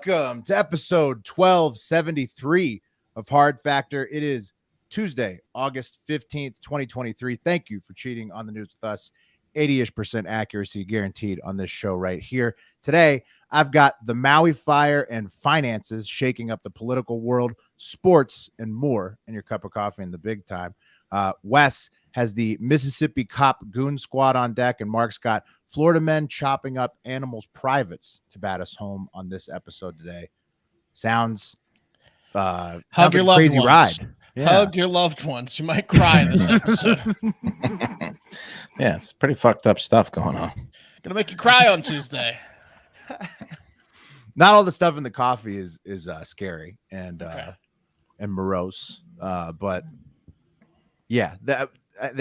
Welcome to episode 1273 of Hard Factor. It is Tuesday, August 15th, 2023. Thank you for cheating on the news with us. 80-ish% accuracy guaranteed on this show right here. Today, I've got the Maui fire and finances shaking up the political world, sports, and more in your cup of coffee in the big time. Wes has the Mississippi Cop Goon Squad on deck, and Mark's got Florida men chopping up animals' privates to bat us home on this episode today. Sounds Hug like your a loved crazy ones. ride. Yeah. Hug your loved ones. You might cry in this episode. Yeah, it's pretty fucked up stuff going on. Gonna make you cry on Tuesday. Not all the stuff in the coffee is scary and Okay. and morose, but yeah, the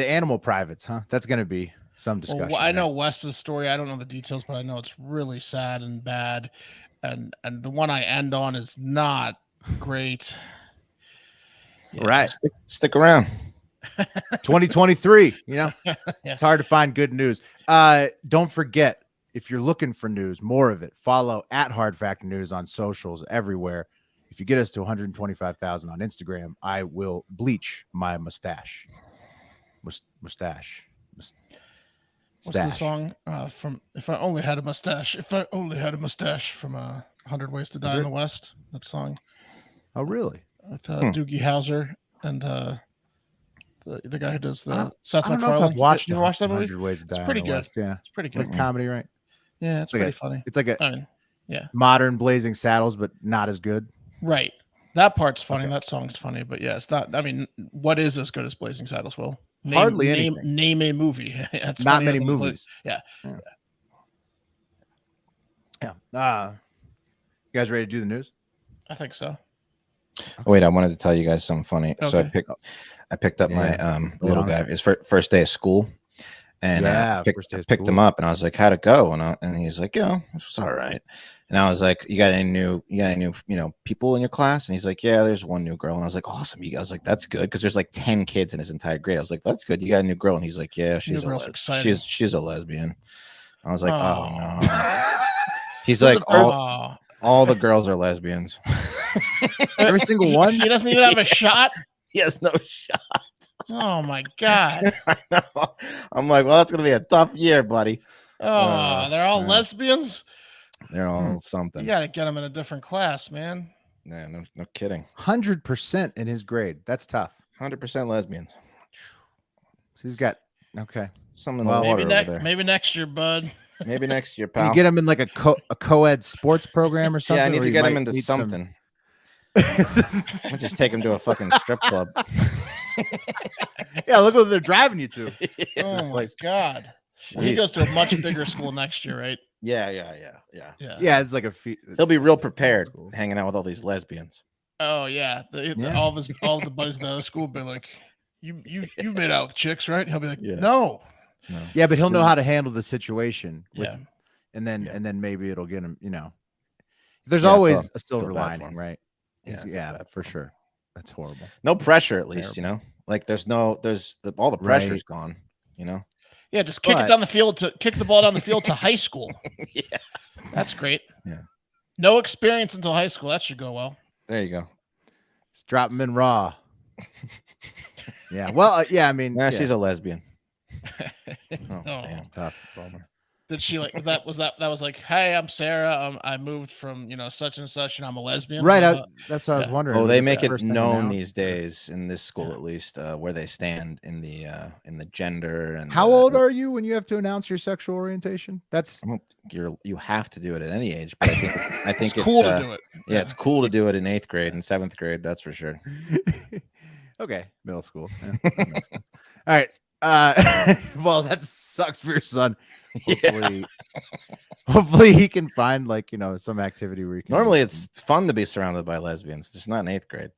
animal privates, huh? That's gonna be some discussion. Well, I know Wes's story. I don't know the details, but I know it's really sad and bad. And the one I end on is not great. Yeah. Right. Stick around. 2023, you know, Yeah. It's hard to find good news. Don't forget, if you're looking for news, more of it, follow at Hard Factor News on socials everywhere. If you get us to 125,000 on Instagram, I will bleach my mustache. Mustache. What's the song from If I Only Had a Mustache? If I Only Had a Mustache from 100 Ways to Die in the West. That song. Oh, really? With Doogie Howser and the guy who does the Seth I don't know if MacFarlane. I've watched You watched that movie? 100 Ways to Die. It's pretty in the good. West. Yeah, It's pretty it's good. like comedy, right? Yeah, it's pretty funny. It's like I mean, yeah, modern Blazing Saddles, but not as good. right. That part's funny. Okay. That song's funny, but yeah, it's not. I mean, what is as good as Blazing Saddles? Will hardly anything. Name a movie. That's not many movies. Yeah. You guys ready to do the news? I think so. Oh, wait, I wanted to tell you guys something funny. Okay. So I picked up my little guy. His first day of school, and I picked him up, and I was like, "How'd it go?" And he's like, "You know, it was all right." And I was like, you got any new, people in your class? And he's like, "Yeah, there's one new girl." And I was like, "Awesome." I was like, "That's good," because there's like 10 kids in his entire grade. I was like, "That's good. You got a new girl." And he's like, "Yeah, she's a lesbian." I was like, "Oh no." He's like, all the girls are lesbians. Every single one. He doesn't even have a shot. He has no shot. Oh my god. I know. I'm like, well, that's gonna be a tough year, buddy. Oh, they're all lesbians. They're all something. You gotta get them in a different class, man. Yeah, no kidding. 100% in his grade. That's tough. 100% lesbians. So he's got something. Well, maybe maybe next year, bud. Maybe next year, pal. Can you get him in like a co-ed sports program or something? Yeah, I need to get him into something. I'll just take him to a fucking strip club. Yeah, look what they're driving you to. Oh my god. Well, he goes to a much bigger school next year, right? Yeah. Yeah, it's like he'll be real prepared hanging out with all these lesbians. Oh yeah. All the buddies in the other school will be like, you made out with chicks, right? He'll be like, no. Yeah, but he'll know how to handle the situation. Yeah. And then maybe it'll get him, There's always a silver lining, right? Yeah, for sure. That's horrible. No pressure, at least, Like all the pressure's gone, Yeah, just kick the ball down the field to high school. Yeah. That's great. Yeah. No experience until high school. That should go well. There you go. Just drop him in raw. Yeah. Well, I mean, she's a lesbian. Oh, damn. That's tough. Bummer. Did she was like, hey, I'm Sarah. I moved from such and such, and I'm a lesbian. Right. That's what I was wondering. Oh, they make it known these days in this school, at least, where they stand in the gender. And how old are you when you have to announce your sexual orientation? That's you have to do it at any age, but I think it's cool to do it. Yeah, it's cool to do it in 8th grade and 7th grade. That's for sure. Okay, middle school. Yeah, that makes sense. All right. Well, that sucks for your son. Hopefully he can find some activity where he can. Normally it's fun to be surrounded by lesbians, just not in 8th grade.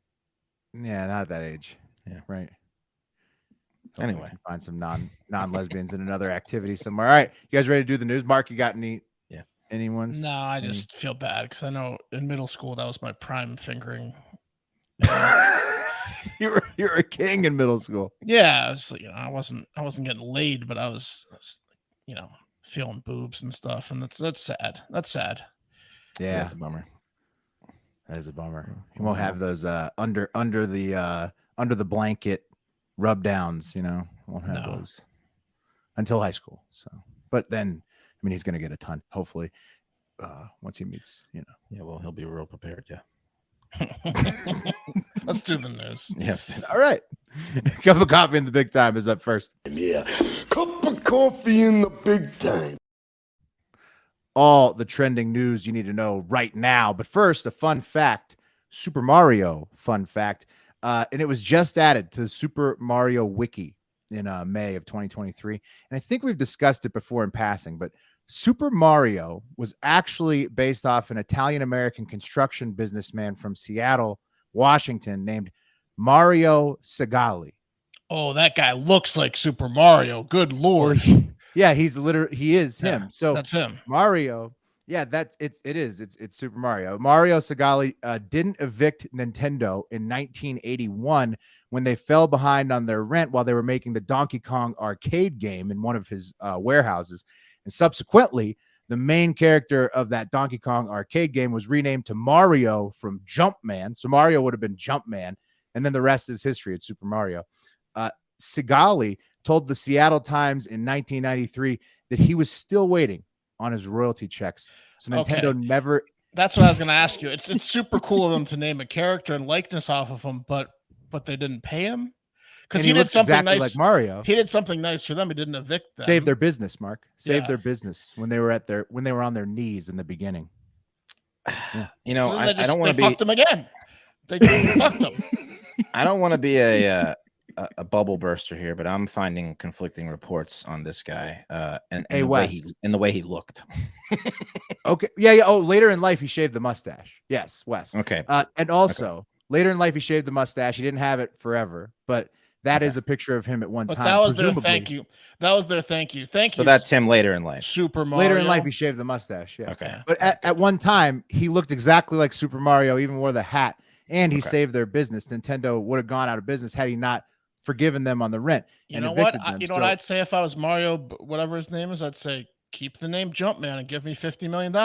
Yeah, not at that age. Yeah, right. Hopefully anyway, find some non-lesbians in another activity somewhere. All right, you guys ready to do the news? Mark, you got anyone's? No, I just feel bad because I know in middle school that was my prime fingering. You were a king in middle school. Yeah, I was, I wasn't getting laid, but I was feeling boobs and stuff, and that's sad. That's sad. Yeah, it's a bummer. That is a bummer. You won't have those under the blanket rub downs. Won't have those until high school. So, but then he's going to get a ton. Hopefully, once he meets. Yeah. Well, he'll be real prepared. Yeah. Let's do the news. Yes. All right. Cup of coffee in the big time is up first. Yeah. Cup of coffee in the big time. All the trending news you need to know right now. But first, a fun fact, Super Mario fun fact. And it was just added to the Super Mario Wiki in May of 2023. And I think we've discussed it before in passing, but Super Mario was actually based off an Italian-American construction businessman from Seattle, Washington, named Mario Segale. Oh, that guy looks like Super Mario. Good Lord. Yeah, he is him. So that's him. Mario. Yeah, it's Super Mario. Mario Segale didn't evict Nintendo in 1981 when they fell behind on their rent while they were making the Donkey Kong arcade game in one of his warehouses. And subsequently, the main character of that Donkey Kong arcade game was renamed to Mario from Jumpman. So Mario would have been Jumpman. And then the rest is history. It's Super Mario. Segale told the Seattle Times in 1993 that he was still waiting on his royalty checks. So Nintendo never. That's what I was going to ask you. It's super cool of them to name a character and likeness off of him, but they didn't pay him because he did something exactly nice. Like Mario, he did something nice for them. He didn't evict them. Save their business, Mark. Save their business when they were on their knees in the beginning. Yeah. So I don't want to be. Fucked them again. They fucked them. I don't want to be a bubble burster here, but I'm finding conflicting reports on this guy and the way he looked. Okay. Yeah. Oh, later in life, he shaved the mustache. Yes, Wes. Okay. And also later in life, he shaved the mustache. He didn't have it forever, but that is a picture of him at one time. That was their thank you. That was their thank you. Thank you. So that's him later in life. Super Mario. Later in life, he shaved the mustache. Yeah. Okay. But at one time, he looked exactly like Super Mario, even wore the hat, and he saved their business. Nintendo would have gone out of business had he not forgiven them on the rent. You know what? What I'd say if I was Mario, whatever his name is, I'd say keep the name Jumpman and give me $50 million.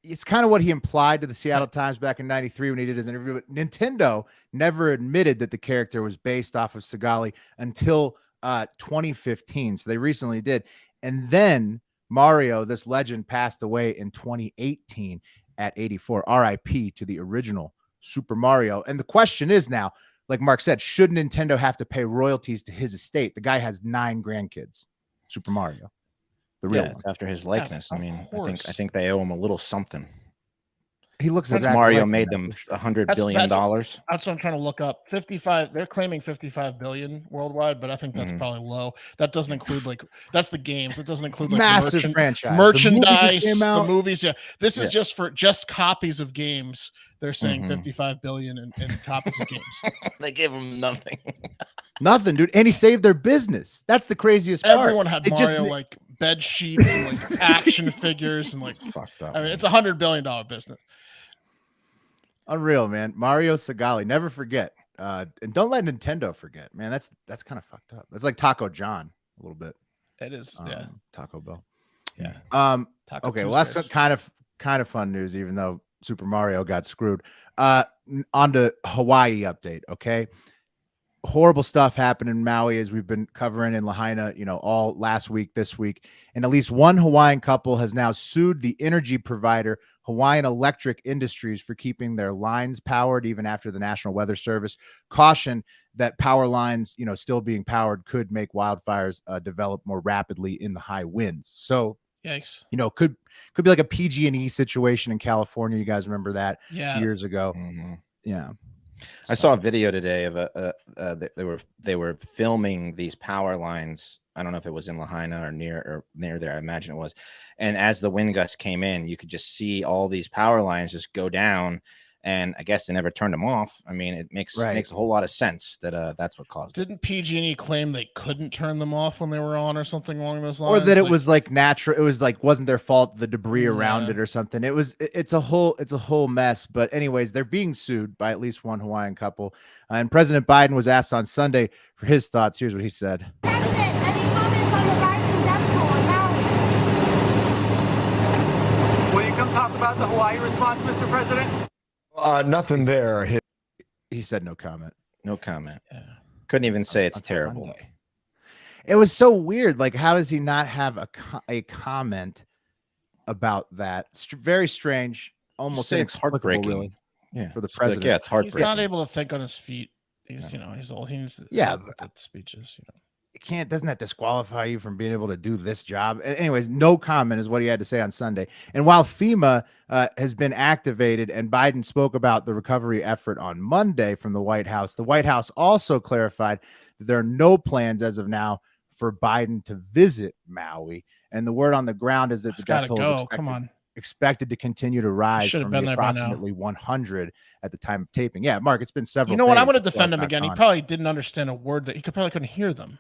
It's kind of what he implied to the Seattle Times back in '93 when he did his interview. But Nintendo never admitted that the character was based off of Segale until 2015. So they recently did. And then Mario, this legend, passed away in 2018 at 84. RIP to the original Super Mario. And the question is now, like Mark said, should Nintendo have to pay royalties to his estate? The guy has 9 grandkids. Super Mario, the real one. After his likeness. I mean, I think they owe him a little something. He looks exactly Mario like made them $100 billion. That's what I'm trying to look up. 55. They're claiming 55 billion worldwide, but I think that's probably low. That doesn't include that's the games. It doesn't include massive franchise, merchandise, the movies. Yeah, this is just for copies of games. They're saying 55 billion in copies of games. They gave him nothing. Nothing, dude. And he saved their business. That's the craziest part. Everyone had Mario like bed sheets and like action figures and fucked up. I mean, it's $100 billion business. Unreal, man. Mario Segale. Never forget. And don't let Nintendo forget, man. That's kind of fucked up. That's like Taco John a little bit. It is, Taco Bell. Yeah. Taco okay, well, that's kind of fun news, even though Super Mario got screwed. On to Hawaii update, okay? Horrible stuff happened in Maui as we've been covering in Lahaina, all last week, this week. And at least one Hawaiian couple has now sued the energy provider, Hawaiian Electric Industries, for keeping their lines powered even after the National Weather Service cautioned that power lines, still being powered could make wildfires develop more rapidly in the high winds. So, yikes. Could be like a PG&E situation in California. You guys remember that years ago? Mm-hmm. Yeah. I saw a video today of they were filming these power lines. I don't know if it was in Lahaina or near there. I imagine it was. And as the wind gusts came in, you could just see all these power lines just go down. And I guess they never turned them off. I mean, it makes a whole lot of sense that that's what caused it. Didn't PG&E claim they couldn't turn them off when they were on or something along those lines? Or that it was like natural. It was like wasn't their fault, the debris around it or something. It's a whole mess. But anyways, they're being sued by at least one Hawaiian couple. And President Biden was asked on Sunday for his thoughts. Here's what he said. President, any comments on the rising death toll in Maui? Will you come talk about about the Hawaii response, Mr. President? Nothing there. He said no comment. No comment. Yeah. Couldn't even say it's terrible. Sunday. It was so weird. Like, how does he not have a comment about that? Very strange. Almost inexplicable, really. Yeah, for the president. Like, yeah, it's heartbreaking. He's not able to think on his feet. He's, he's old. He needs speeches, Doesn't that disqualify you from being able to do this job? Anyways, no comment is what he had to say on Sunday. And while FEMA has been activated and Biden spoke about the recovery effort on Monday from the White House also clarified that there are no plans as of now for Biden to visit Maui. And the word on the ground is that the death toll is expected to continue to rise from the approximately 100 at the time of taping. Yeah, Mark, it's been several days. You know what? I'm going to defend him again. He probably didn't understand a word that he probably couldn't hear them.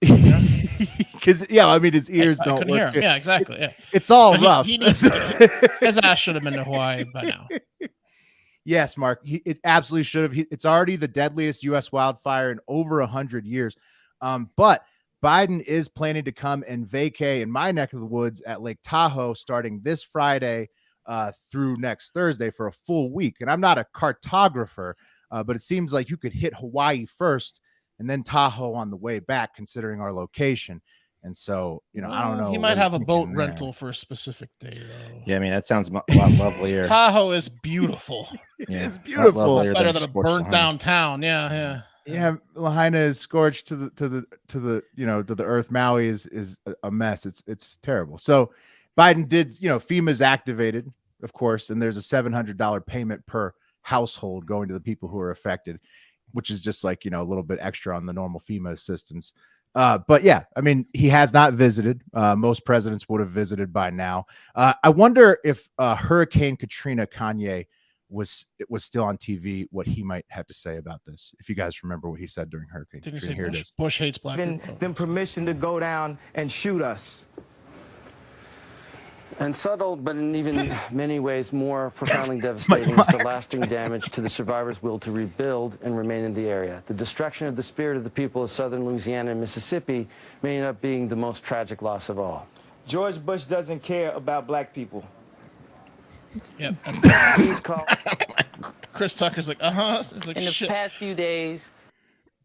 Because I mean, his ears don't work. Yeah, exactly. Yeah, it's all rough. His ass should have been to Hawaii by now. Yes, Mark. It absolutely should have. It's already the deadliest U.S. wildfire in over 100 years. But Biden is planning to come and vacay in my neck of the woods at Lake Tahoe starting this Friday through next Thursday for a full week. And I'm not a cartographer, but it seems like you could hit Hawaii first and then Tahoe on the way back, considering our location. And so, I don't know. He might have a boat rental for a specific day, though. Yeah, I mean, that sounds a lot lovelier. Tahoe is beautiful. Yeah, it's beautiful. Better than a burnt down town. Yeah. Yeah, Lahaina is scorched to the earth. Maui is a mess. It's terrible. So Biden did, FEMA's activated, of course, and there's a $700 payment per household going to the people who are affected, which is just like, a little bit extra on the normal FEMA assistance. But yeah, I mean, he has not visited. Most presidents would have visited by now. I wonder if Hurricane Katrina Kanye was still on TV, what he might have to say about this. If you guys remember what he said during Hurricane Katrina, here it is. Bush hates black people. Then permission to go down and shoot us. And subtle, but in even many ways more profoundly devastating is the lasting damage to the survivors' will to rebuild and remain in the area. The destruction of the spirit of the people of southern Louisiana and Mississippi may end up being the most tragic loss of all. George Bush doesn't care about black people. Yep. Chris Tucker's like, It's like, in the past few days.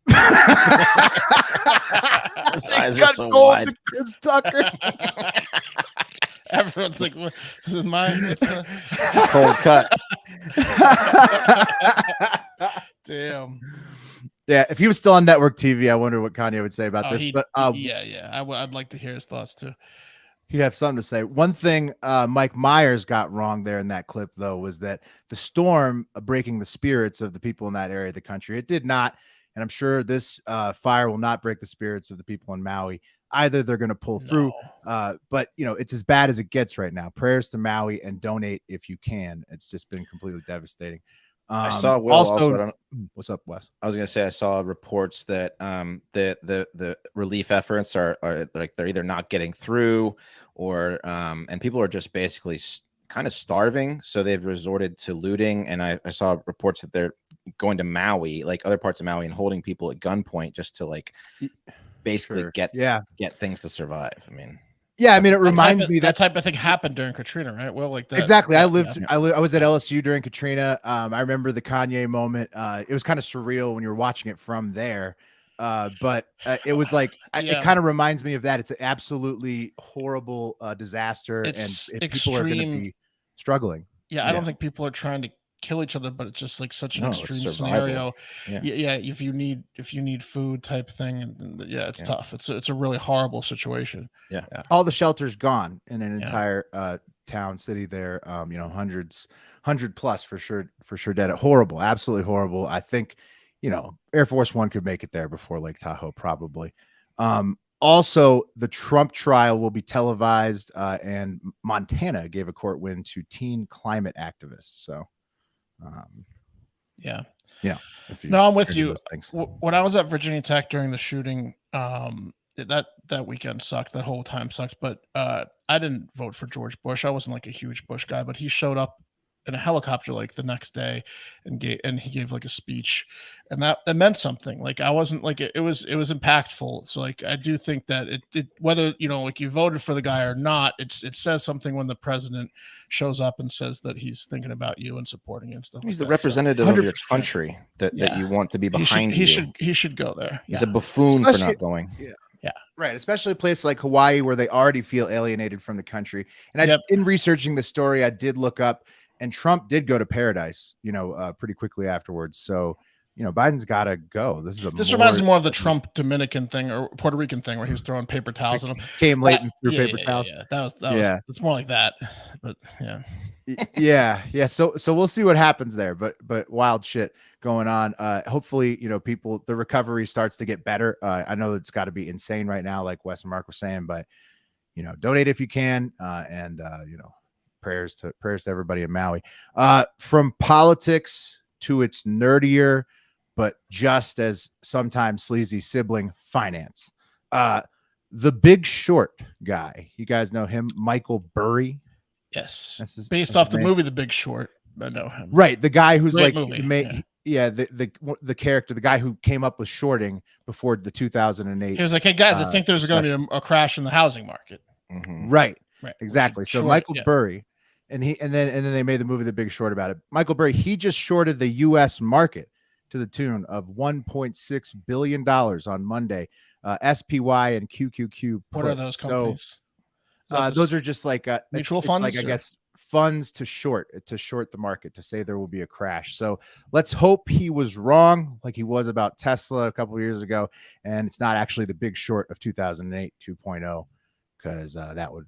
His eyes are so wide. Chris Tucker. Everyone's like, this is mine. It's cold cut. Damn. Yeah, if he was still on network TV, I wonder what Kanye would say about this. But I'd like to hear his thoughts too. He'd have something to say. One thing Mike Myers got wrong there in that clip, though, was that the storm breaking the spirits of the people in that area of the country. It did not. And I'm sure this fire will not break the spirits of the people in Maui. Either they're going to pull through, but it's as bad as it gets right now. Prayers to Maui and donate if you can. It's just been completely devastating. I saw also what's up, Wes? I was going to say I saw reports that the relief efforts are like they're either not getting through or and people are just basically kind of starving, so they've resorted to looting. And I saw reports that they're going to Maui, like other parts of Maui, and holding people at gunpoint just to like basically get things to survive. I mean, it reminds me that type of thing happened during Katrina, right? Well, like that. Exactly. I was at LSU during Katrina. I remember the Kanye moment. It was kind of surreal when you were watching it from there. But it was like it kind of reminds me of that. It's an absolutely horrible disaster, and people are going to be struggling. I don't think people are trying to kill each other, but it's just like such an extreme scenario. If you need food type thing, and it's tough. It's a really horrible situation. All the shelters gone in an entire town city there. 100 plus for sure dead. Horrible, absolutely horrible. I think Air Force One could make it there before Lake Tahoe, probably. Also, the Trump trial will be televised, and Montana gave a court win to teen climate activists. So I'm with you. When I was at Virginia Tech during the shooting, that weekend sucked. That whole time sucked. But I didn't vote for George Bush. I wasn't like a huge Bush guy, but he showed up in a helicopter like the next day, and he gave like a speech, and that meant something. Like I wasn't like it was impactful. So like I do think that it whether like you voted for the guy or not, it says something when the president shows up and says that he's thinking about you and supporting you and stuff. He's the representative of your country that you want to be behind you. He should go there. He's a buffoon for not going. Yeah. Right. Especially a place like Hawaii where they already feel alienated from the country. And in researching the story, I did look up, and Trump did go to paradise, pretty quickly afterwards. So, Biden's got to go. This reminds me more of the Trump Dominican thing or Puerto Rican thing where he was throwing paper towels at him. Came late and threw paper towels. Yeah. That was it's more like that. But yeah. So we'll see what happens there. But wild shit going on. Hopefully, the recovery starts to get better. I know it's got to be insane right now, like Wes and Mark were saying, but donate if you can. And prayers to everybody in Maui. From politics to its nerdier, but just as sometimes sleazy sibling, finance. The Big Short guy. You guys know him, Michael Burry. Yes. Based off the movie The Big Short. I know him. Right. The guy who's Great like movie. the character, the guy who came up with shorting before the 2008. He was like, hey guys, I think there's going to be a crash in the housing market. Mm-hmm. Right. Exactly. So Michael Burry, and then they made the movie The Big Short about it. Michael Burry, he just shorted the US market to the tune of $1.6 billion on Monday. SPY and QQQ. What are those companies? So those are just like mutual funds, like, I guess, funds to short the market, to say there will be a crash. So let's hope he was wrong, like he was about Tesla a couple of years ago, and it's not actually the Big Short of 2008 2.0, because that would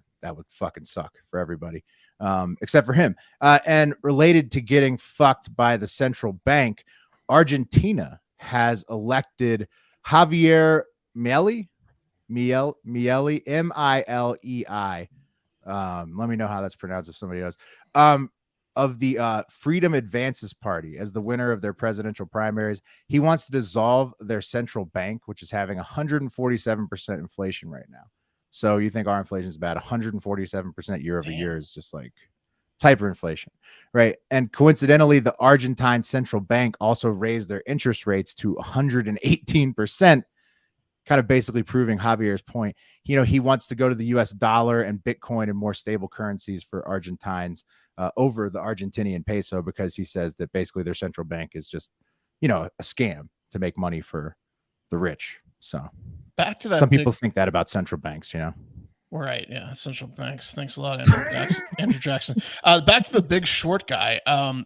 fucking suck for everybody, except for him. And related to getting fucked by the central bank, Argentina has elected Javier Milei, Milei, M-I-L-E-I. Let me know how that's pronounced if somebody knows. Of the Freedom Advances Party as the winner of their presidential primaries. He wants to dissolve their central bank, which is having 147% inflation right now. So you think our inflation is bad? 147% year over year is just like hyperinflation, right? And coincidentally, the Argentine Central Bank also raised their interest rates to 118%. Kind of basically proving Javier's point. He wants to go to the US dollar and Bitcoin and more stable currencies for Argentines over the Argentinian peso, because he says that basically their central bank is just, a scam to make money for the rich. So back to that. Some people think that about central banks, Right. Yeah. Central banks. Thanks a lot, Andrew Jackson. Back to the Big Short guy.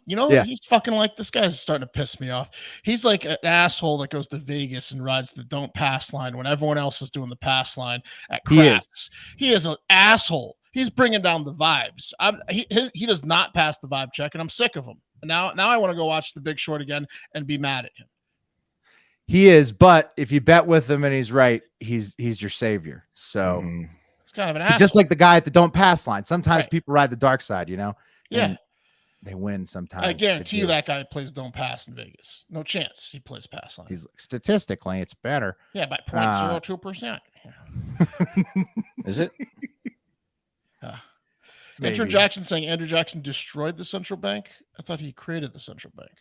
He's fucking like, this guy's starting to piss me off. He's like an asshole that goes to Vegas and rides the don't pass line when everyone else is doing the pass line at craps. He is an asshole. He's bringing down the vibes. He does not pass the vibe check, and I'm sick of him. Now I want to go watch the Big Short again and be mad at him. He is, but if you bet with him and he's right, he's your savior. So. Kind of an asshole. Just like the guy at the don't pass line. Sometimes people ride the dark side, Yeah. They win sometimes. I guarantee you that guy plays don't pass in Vegas. No chance he plays pass line. He's statistically, it's better. Yeah, by 0.02%. Is it? Andrew Jackson saying Andrew Jackson destroyed the central bank. I thought he created the central bank.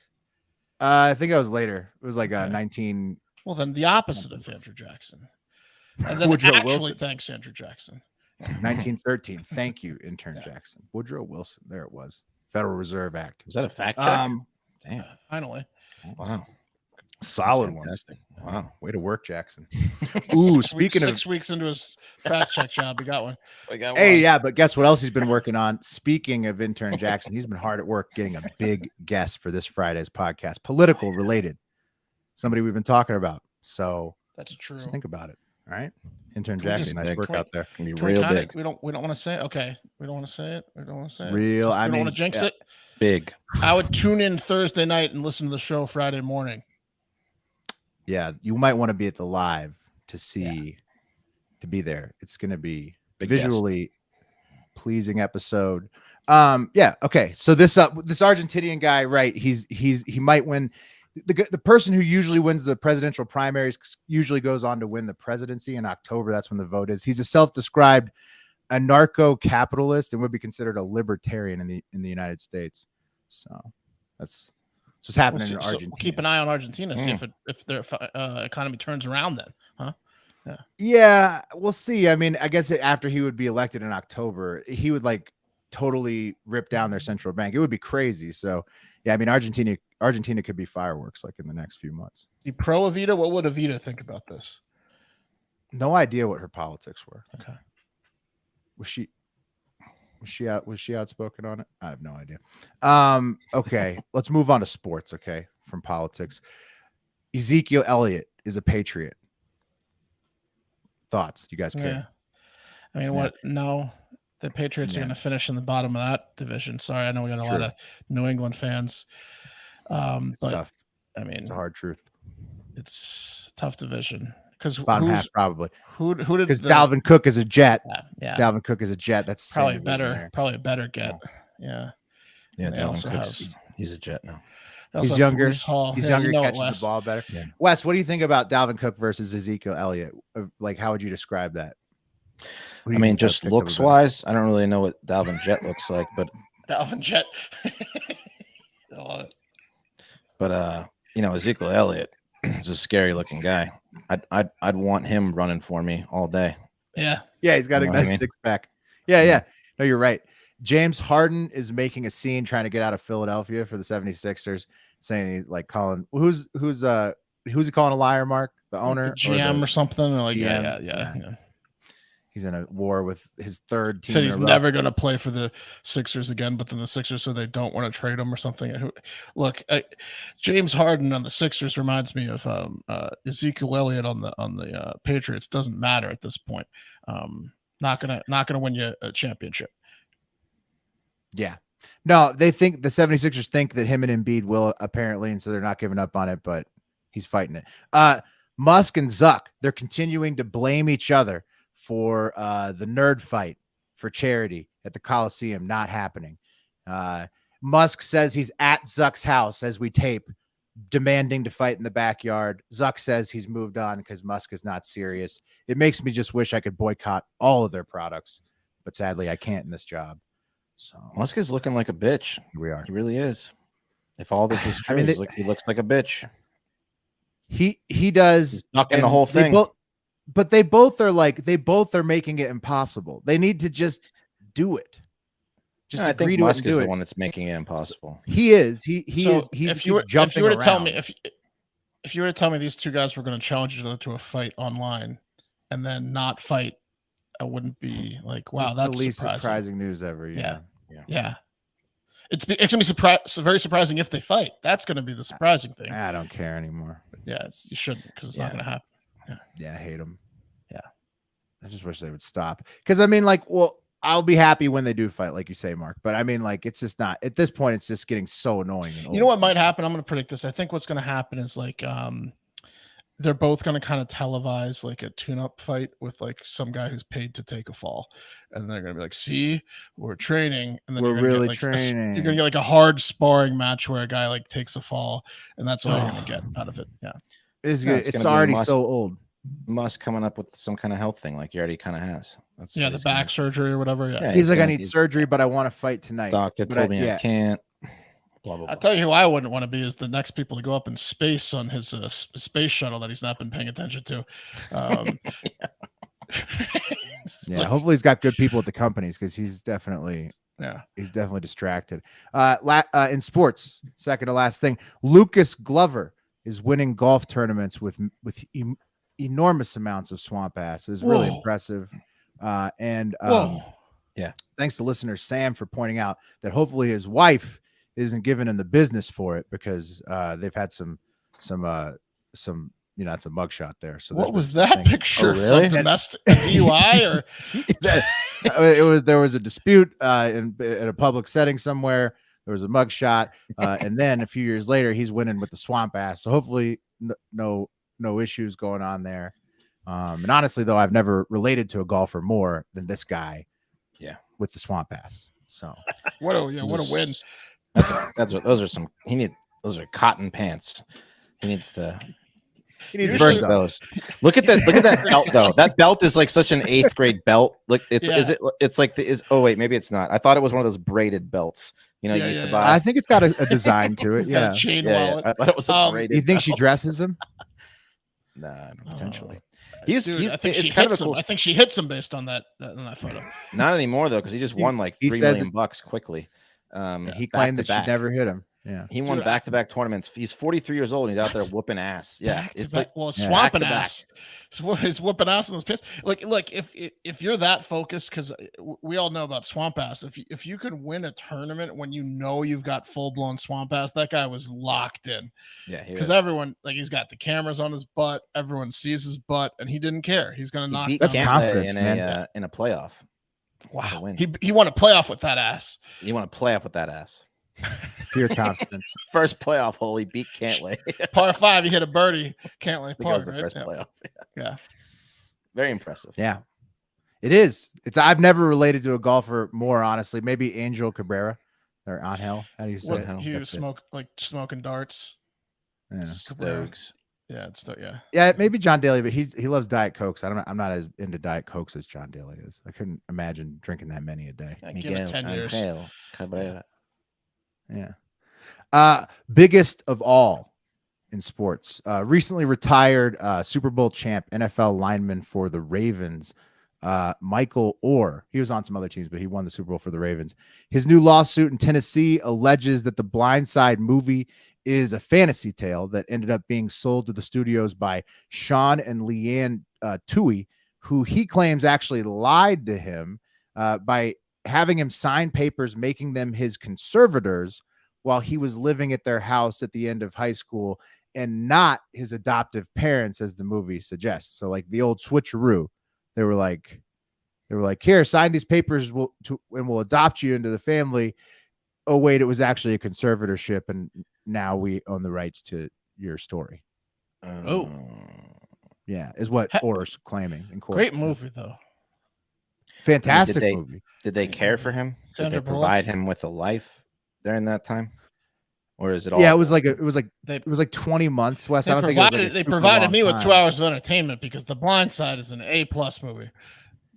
I think that was later. It was like 19. Well, then the opposite of Andrew Jackson. And then Woodrow actually, Wilson. Thanks, Andrew Jackson. 1913. Thank you, intern Jackson. Woodrow Wilson. There it was. Federal Reserve Act. Was that a fact check? Damn. Finally. Wow. Solid one. Wow. Way to work, Jackson. Ooh, speaking of 6 weeks into his fact check job, he got one. Yeah, but guess what else he's been working on? Speaking of intern Jackson, he's been hard at work getting a big guest for this Friday's podcast, political related. Somebody we've been talking about. So that's true. Just think about it. All right, intern Jackson, nice work out there. Can be real big. We don't want to say it. Okay, we don't want to say it. We don't want to say it. Real. We don't want to jinx it. Big. I would tune in Thursday night and listen to the show Friday morning. Yeah, you might want to be at the live to see, to be there. It's going to be visually pleasing episode. Yeah. Okay. So this Argentinian guy, right? He might win. The person who usually wins the presidential primaries usually goes on to win the presidency in October. That's when the vote is. He's a self-described anarcho-capitalist and would be considered a libertarian in the United States. So that's what's happening in Argentina. So we'll keep an eye on Argentina, see if their economy turns around then, huh? Yeah, we'll see. I mean, I guess after he would be elected in October, he would like totally rip down their central bank. It would be crazy. So yeah, I mean, Argentina could be fireworks like in the next few months. You pro Evita? What would Evita think about this? No idea what her politics were. Okay. Was she outspoken on it? I have no idea. Okay, let's move on to sports, okay, from politics. Ezekiel Elliott is a Patriot. Thoughts? You guys care? I mean, what? No, the Patriots are going to finish in the bottom of that division. Sorry, I know we got a lot of New England fans. It's but tough. I mean, it's a hard truth. It's a tough division because bottom half probably. Who did? Because Dalvin Cook is a Jet. Yeah. Dalvin Cook is a Jet. That's probably better. Probably a better get. Yeah. Dalvin Cook's he's a Jet now. He's younger. He's younger. Catches the ball better. Yeah. Wes, what do you think about Dalvin Cook versus Ezekiel Elliott? Like, how would you describe that? I mean, just looks wise, I don't really know what Dalvin Jet looks like, but Dalvin Jet. But Ezekiel Elliott is a scary looking guy. I'd want him running for me all day. Yeah. Yeah, he's got a nice six pack. Yeah. No, you're right. James Harden is making a scene trying to get out of Philadelphia for the 76ers, saying he's like calling who's he calling a liar, Mark? The owner? The GM or something? Or like, yeah. He's in a war with his third team. Said he's never going to play for the Sixers again, but then the Sixers said they don't want to trade him or something. Look, James Harden on the Sixers reminds me of Ezekiel Elliott on the Patriots. Doesn't matter at this point. Not gonna win you a championship. Yeah. No, they think the 76ers think that him and Embiid will apparently, and so they're not giving up on it, but he's fighting it. Musk and Zuck, they're continuing to blame each other for the nerd fight for charity at the Coliseum not happening. Musk says he's at Zuck's house as we tape, demanding to fight in the backyard. Zuck says he's moved on because Musk is not serious. It makes me just wish I could boycott all of their products, but sadly I can't in this job. So Musk is looking like a bitch. Here we are. He really is. If all this is true, he looks like a bitch. He does. He's stuck in the whole thing. But they both are making it impossible. They need to just do it. Just I think Musk is the one that's making it impossible. He is. He's if you were to tell me if you were to tell me these two guys were going to challenge each other to a fight online and then not fight, I wouldn't be like, wow, that's the least surprising news ever. Yeah. It's gonna be very surprising if they fight. That's gonna be the surprising thing. I don't care anymore. Yeah, you shouldn't because it's not gonna happen. Yeah, I hate them. Yeah, I just wish they would stop. Because I mean, I'll be happy when they do fight, like you say, Mark. But I mean, it's just not at this point. It's just getting so annoying. You know what might happen? I'm gonna predict this. I think what's gonna happen is they're both going to kind of televise like a tune-up fight with like some guy who's paid to take a fall, and they're going to be like, "See, we're training," and then we're really training. You're going to get like a hard sparring match where a guy like takes a fall, and that's all you're going to get out of it. Yeah, it's already so old. Musk coming up with some kind of health thing, like he already kind of has. That's the back surgery or whatever. Yeah, he's like, I need surgery, but I want to fight tonight. Doctor told me I can't. Blah, blah, blah. I'll tell you who I wouldn't want to be is the next people to go up in space on his space shuttle that he's not been paying attention to. Hopefully he's got good people at the companies because he's definitely distracted. In sports, second to last thing, Lucas Glover is winning golf tournaments with enormous amounts of swamp ass. It was really impressive. Thanks to listener Sam for pointing out that hopefully his wife isn't giving him the business for it because they've had some it's a mugshot there. So what was that picture? Really? From domestic DUI or there was a dispute in a public setting somewhere. There was a mugshot, and then a few years later he's winning with the swamp ass. So hopefully no issues going on there. And honestly though, I've never related to a golfer more than this guy. Yeah, with the swamp ass. So what a win. Those are cotton pants. He needs burn those. Look at that belt though. That belt is like such an 8th grade belt. Look, maybe it's not. I thought it was one of those braided belts. You know, used to buy. I think it's got a design to it. He's got a chain wallet. I thought it was a great. You think she dresses him? Nah, potentially. I think she hits him. I think she hits him based on that photo. Not anymore though, because he just won like $3 million quickly. He claimed that she never hit him. Yeah, he won back-to-back tournaments. He's 43 years old and he's out there whooping ass. Yeah, it's like swamping ass. He's whooping ass in those pits. Look, if you're that focused, because we all know about swamp ass. If you can win a tournament when you know you've got full-blown swamp ass, that guy was locked in. Yeah, because everyone, like, he's got the cameras on his butt, everyone sees his butt, and he didn't care. He's gonna knock. That's confidence, man. In a playoff. Wow, he won a playoff with that ass. You want to play off with that ass? Pure confidence. First playoff hole, he beat Cantlay. Par 5, he hit a birdie. Cantlay par. The first playoff. Yeah, very impressive. Yeah, it is. I've never related to a golfer more, honestly. Maybe Angel Cabrera or Angel. How do you say it? He was smoking darts. Yeah, Stokes. Yeah, yeah. Maybe John Daly, but he loves Diet Cokes. I'm not as into Diet Cokes as John Daly is. I couldn't imagine drinking that many a day. Give it 10 years. Cabrera. Yeah. Biggest of all in sports. Recently retired Super Bowl champ, NFL lineman for the Ravens, Michael Oher. He was on some other teams, but he won the Super Bowl for the Ravens. His new lawsuit in Tennessee alleges that the Blindside movie is a fantasy tale that ended up being sold to the studios by Sean and Leanne Tui, who he claims actually lied to him by having him sign papers making them his conservators while he was living at their house at the end of high school, and not his adoptive parents, as the movie suggests. So like the old switcheroo, they were like, here, sign these papers, and we'll adopt you into the family. Oh wait, it was actually a conservatorship, and now we own the rights to your story. Yeah, is what Oher's claiming in court. Great movie though. Fantastic movie. Did they care for him? Did they provide him with a life during that time, or is it all? Yeah, it was like 20 months. Wes, I don't think it was they provided me with 2 hours of entertainment because The Blind Side is an A+ movie.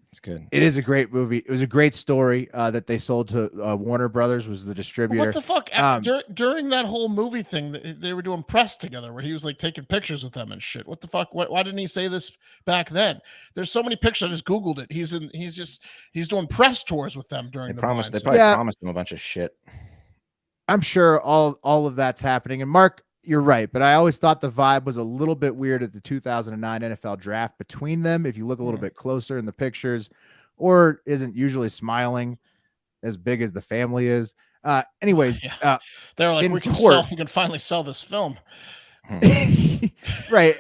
It's good. It is a great movie. It was a great story that they sold to Warner Brothers, was the distributor. What the fuck? During that whole movie thing, they were doing press together where he was like taking pictures with them and shit. What the fuck? Why didn't he say this back then? There's so many pictures. I just Googled it. He's doing press tours with them during They probably promised him a bunch of shit. I'm sure all of that's happening. And Mark, you're right, but I always thought the vibe was a little bit weird at the 2009 NFL draft between them. If you look a little bit closer in the pictures, or isn't usually smiling as big as the family is. Anyways, they're like, we can finally sell this film. Right.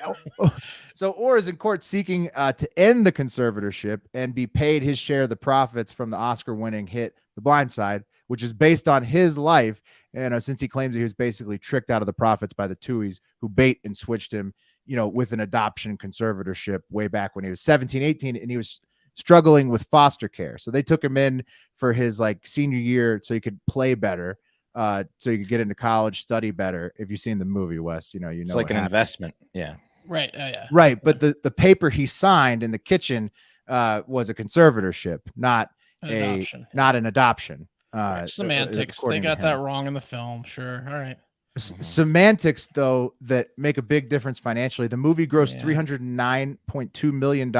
So Oher is in court seeking to end the conservatorship and be paid his share of the profits from the Oscar-winning hit The Blind Side, which is based on his life. And since he claims he was basically tricked out of the profits by the Tuohys, who bait and switched him, with an adoption conservatorship way back when he was 17, 18, and he was struggling with foster care. So they took him in for his senior year so he could play better, so he could get into college, study better. If you've seen the movie, Wes, it's like an investment. Yeah. Right. Yeah. Right. But the paper he signed in the kitchen was a conservatorship, not an adoption. Semantics. They got that wrong in the film. Sure. All right. Semantics, though, that make a big difference financially. The movie grossed $309.2 million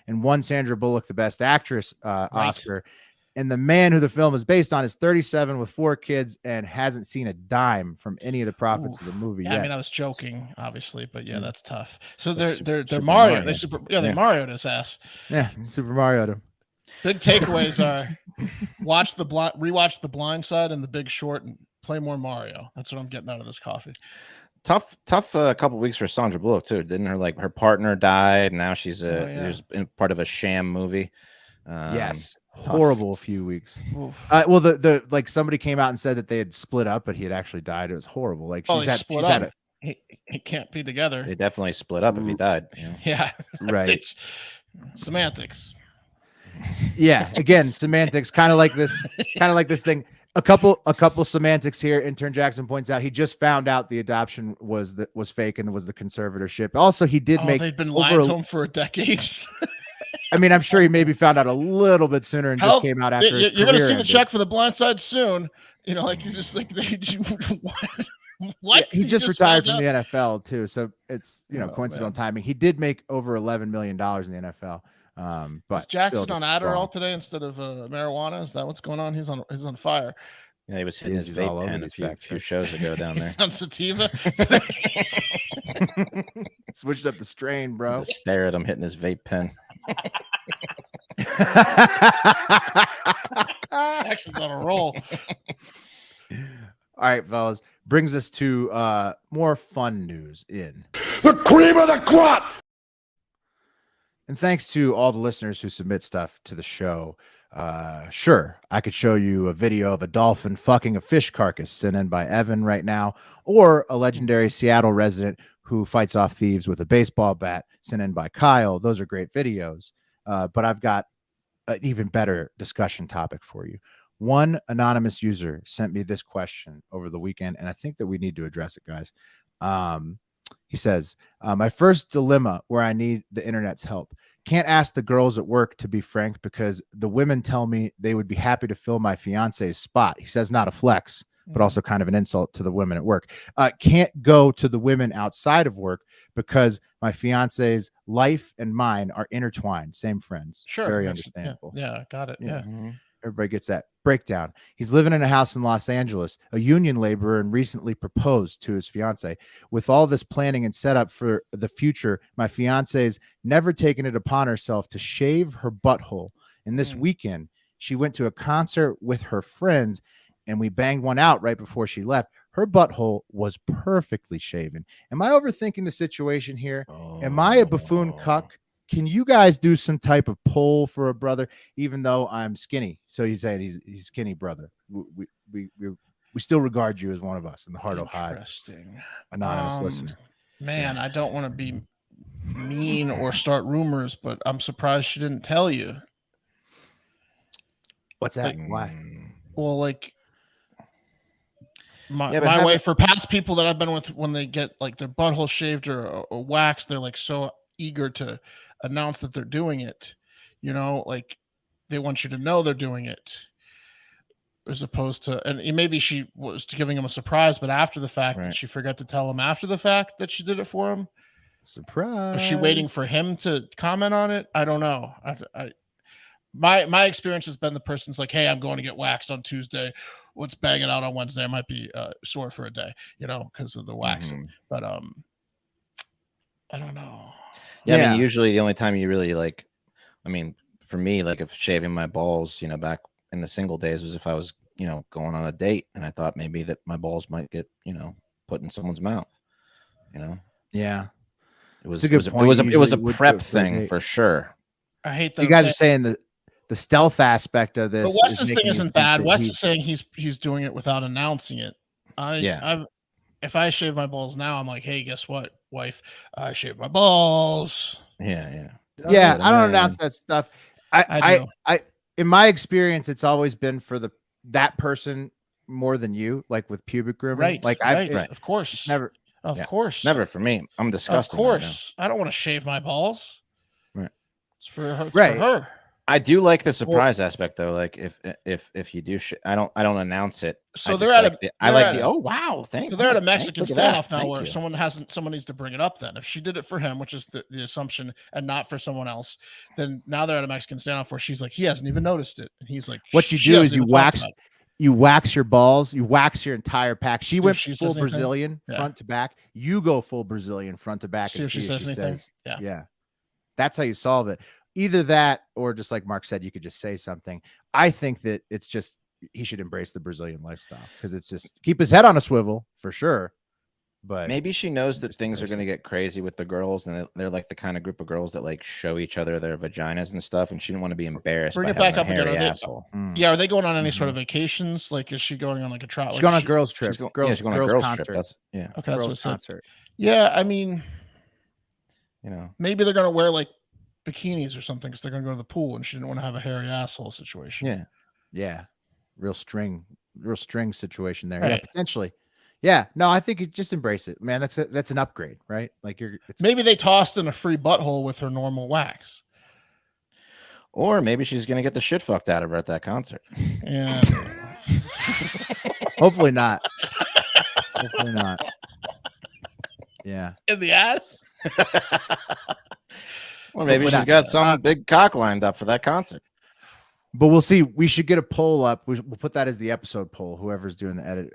and won Sandra Bullock the Best Actress Oscar. And the man who the film is based on is 37 with 4 kids and hasn't seen a dime from any of the profits of the movie yet. I mean, I was joking, obviously, but yeah, that's tough. So they're Mario. They Mario'd his ass. Yeah, Super Mario'd him. Big takeaways are rewatch The Blind Side and The Big Short and play more Mario. That's what I'm getting out of this coffee. Tough couple of weeks for Sandra Bullock too. Didn't her partner died? Now she's part of a sham movie. Yes, horrible few weeks. Well, the somebody came out and said that they had split up, but he had actually died. It was horrible. He can't be together. They definitely split up if he died. Yeah, right. Semantics. Yeah, again, semantics, kind of like this thing. A couple semantics here. Intern Jackson points out he just found out the adoption was fake and was the conservatorship. Also, he did make. They've been lying to him for a decade. I mean, I'm sure he maybe found out a little bit sooner and just came out after. You're going to see the check for The Blind Side soon. You know, like, he's just like, what? Yeah, he just retired from the NFL too. So it's, Oh, coincidental timing. He did make over $11 million in the NFL. But is Jackson still on just Adderall wrong. today instead of marijuana? Is that what's going on? He's on fire. Yeah, he was hitting his He's vape all over pen a these few fact checks. shows ago down there. He's on sativa. Switched up the strain, bro. Just stare at him hitting his vape pen. Jackson's on a roll. All right, fellas. Brings us to more fun news in The cream of the crop! And thanks to all the listeners who submit stuff to the show. Sure, I could show you a video of a dolphin fucking a fish carcass sent in by Evan right now, or a legendary Seattle resident who fights off thieves with a baseball bat sent in by Kyle. Those are great videos. But I've got an even better discussion topic for you. One anonymous user sent me this question over the weekend, and I think that we need to address it, guys. He says, my first dilemma where I need the internet's help. Can't ask the girls at work, to be frank, because the women tell me they would be happy to fill my fiance's spot. He says not a flex, but also kind of an insult to the women at work. Can't go to the women outside of work because my fiance's life and mine are intertwined. Same friends. Sure. Very understandable. Yeah, got it. Yeah. Mm-hmm. Everybody gets that breakdown. He's living in a house in Los Angeles, a union laborer, and recently proposed to his fiance. With all this planning and setup for the future, my fiance's never taken it upon herself to shave her butthole. And this weekend, she went to a concert with her friends, and we banged one out right before she left. Her butthole was perfectly shaven. Am I overthinking the situation here? Am I a buffoon cuck? Can you guys do some type of poll for a brother, even though I'm skinny? So he's saying he's skinny brother. We still regard you as one of us in the Heart of Hive. Interesting. Anonymous listener. Man, I don't want to be mean or start rumors, but I'm surprised she didn't tell you. What's that? Like, why? Well, like my Yeah, way for past people that I've been with, when they get like their butthole shaved or waxed, they're like so eager to announce that they're doing it, like they want you to know they're doing it, as opposed to, and maybe she was giving him a surprise, but after the fact, did she forget to tell him after the fact that she did it for him? Surprise. Was she waiting for him to comment on it? I don't know. My experience has been the person's like, hey, I'm going to get waxed on Tuesday. Let's bang it out on Wednesday. I might be sore for a day, because of the waxing. But I don't know. Yeah, I mean, usually the only time you really for me, like if shaving my balls, back in the single days was if I was, going on a date and I thought maybe that my balls might get, put in someone's mouth, Yeah. It was a prep thing for sure. I hate that. You guys are saying the stealth aspect of this. But Wes's thing isn't bad. Wes is saying he's doing it without announcing it. If I shave my balls now, I'm like, hey, guess what, wife? I shaved my balls. Yeah. I don't announce that stuff. I in my experience, it's always been for that person more than you, like with pubic grooming. Right. Like of course. Never. Of course. Never for me. I'm disgusting. Of course. I don't want to shave my balls. Right. It's for her. It's for her. I do like the surprise aspect though. Like if you do, I don't announce it. So they're at oh wow, thank. So they're at a Mexican standoff now, where someone needs to bring it up. Then if she did it for him, which is the assumption, and not for someone else, then now they're at a Mexican standoff where she's like, he hasn't even noticed it, and he's like, what you do is you wax your balls, you wax your entire pack. She went full Brazilian front to back. You go full Brazilian front to back. See if she says. Yeah, that's how you solve it. Either that, or just like Mark said, you could just say something. I think that it's just he should embrace the Brazilian lifestyle, because it's just keep his head on a swivel for sure. But maybe she knows that things are going to get crazy with the girls, and they're like the kind of group of girls that like show each other their vaginas and stuff, and she didn't want to be embarrassed. Bring it back up again. Are they going on any sort of vacations? Like, is she going on like a trip? She's going on a girls trip. She's going on a girls trip. That's okay. That's concert. Yeah, I mean, maybe they're going to wear like bikinis or something because they're going to go to the pool, and she didn't want to have a hairy asshole situation. Yeah. Real string situation there. Right. Yeah, potentially. Yeah, no, I think you just embrace it, man. That's an upgrade, right? Like maybe they tossed in a free butthole with her normal wax, or maybe she's gonna get the shit fucked out of her at that concert. Yeah. Hopefully not. Hopefully not. Yeah. In the ass? Well, maybe she's got some big cock lined up for that concert. But we'll see. We should get a poll up. We'll put that as the episode poll. Whoever's doing the edit,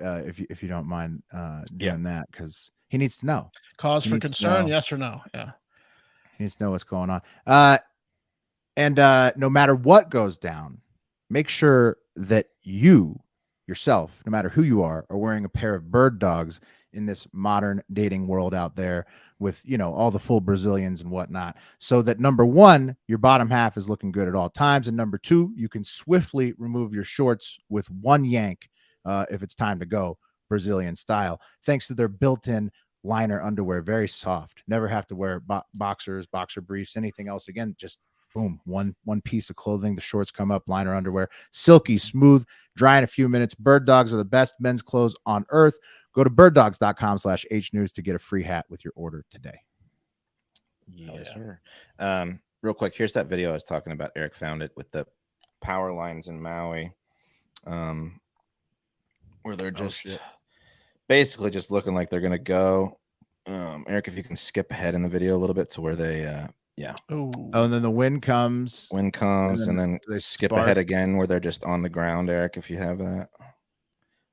if you don't mind doing that, because he needs to know. Cause for concern, yes or no? Yeah. He needs to know what's going on. And no matter what goes down, make sure that you yourself, no matter who you are wearing a pair of bird dogs in this modern dating world out there with, you know, all the full Brazilians and whatnot, so that number one, your bottom half is looking good at all times. And number two, you can swiftly remove your shorts with one yank if it's time to go Brazilian style, thanks to their built-in liner underwear. Very soft. Never have to wear boxers, boxer briefs, anything else again. Just boom, one piece of clothing. The shorts come up, liner underwear, silky smooth, dry in a few minutes. Bird Dogs are the best men's clothes on earth. Go to birddogs.com/hnews to get a free hat with your order today. Yes, sir. Real quick, here's that video I was talking about. Eric found it with the power lines in Maui, where they're just basically just looking like they're gonna go. Eric, if you can skip ahead in the video a little bit to where they Oh, and then the wind comes, and then they skip ahead again where they're just on the ground. Eric, if you have that.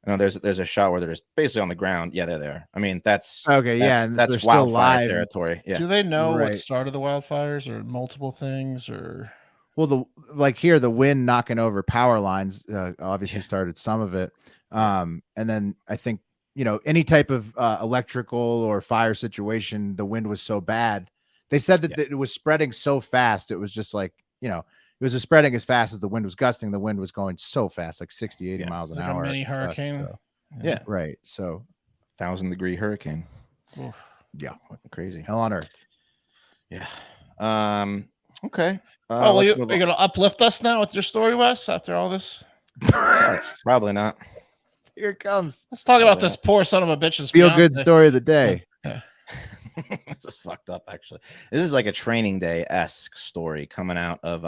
No, there's a shot where they're just basically on the ground. Yeah, they're there. I mean, that's okay. That's wildfire territory. Yeah. Do they know what started the wildfires, or multiple things, or? Well, the wind knocking over power lines obviously started some of it. And then I think, you know, any type of electrical or fire situation, the wind was so bad. They said that it was spreading so fast. It was just like, you know, it was just spreading as fast as the wind was gusting. The wind was going so fast, like 60, 80 miles an hour. A mini hurricane. So. Yeah, right. So 1,000-degree hurricane. Oof. Yeah. Crazy. Hell on earth. Yeah. Okay. You're going to uplift us now with your story, Wes, after all this? Probably not. Here it comes. Let's talk about this poor son of a bitch's feel-good story of the day. This is fucked up, actually. This is like a Training Day-esque story coming out of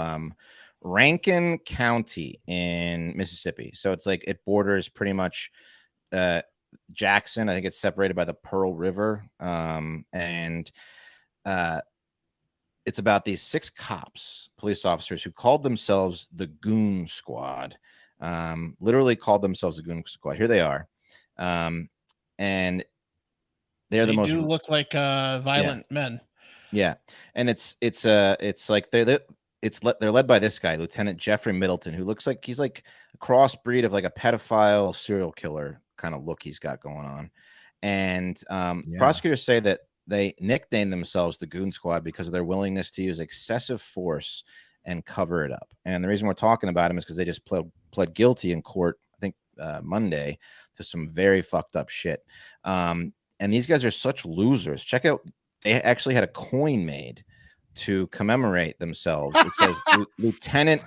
Rankin County in Mississippi. So it's like it borders pretty much Jackson. I think it's separated by the Pearl River. And it's about these 6 police officers who called themselves the Goon Squad. Literally called themselves the Goon Squad. Here they are. And they do look like violent men. Yeah, and it's like they're led by this guy, Lieutenant Jeffrey Middleton, who looks like he's like a crossbreed of like a pedophile serial killer kind of look he's got going on. And prosecutors say that they nicknamed themselves the Goon Squad because of their willingness to use excessive force and cover it up. And the reason we're talking about him is because they just pled guilty in court, I think Monday, to some very fucked up shit. And these guys are such losers. Check out, they actually had a coin made to commemorate themselves. It says Lieutenant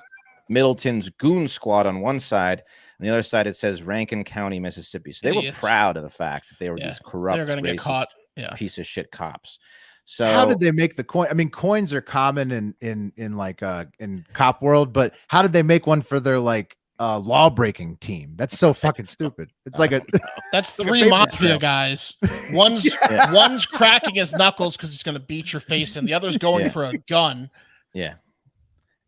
Middleton's Goon Squad on one side, and the other side it says Rankin County, Mississippi. So they were proud of the fact that they were these corrupt, racist, piece of shit cops. So how did they make the coin? I mean, coins are common in like in cop world, but how did they make one for their like law breaking team? That's so fucking stupid. It's like that's 3 mafia guys. One's cracking his knuckles because he's going to beat your face, and the other's going for a gun. Yeah,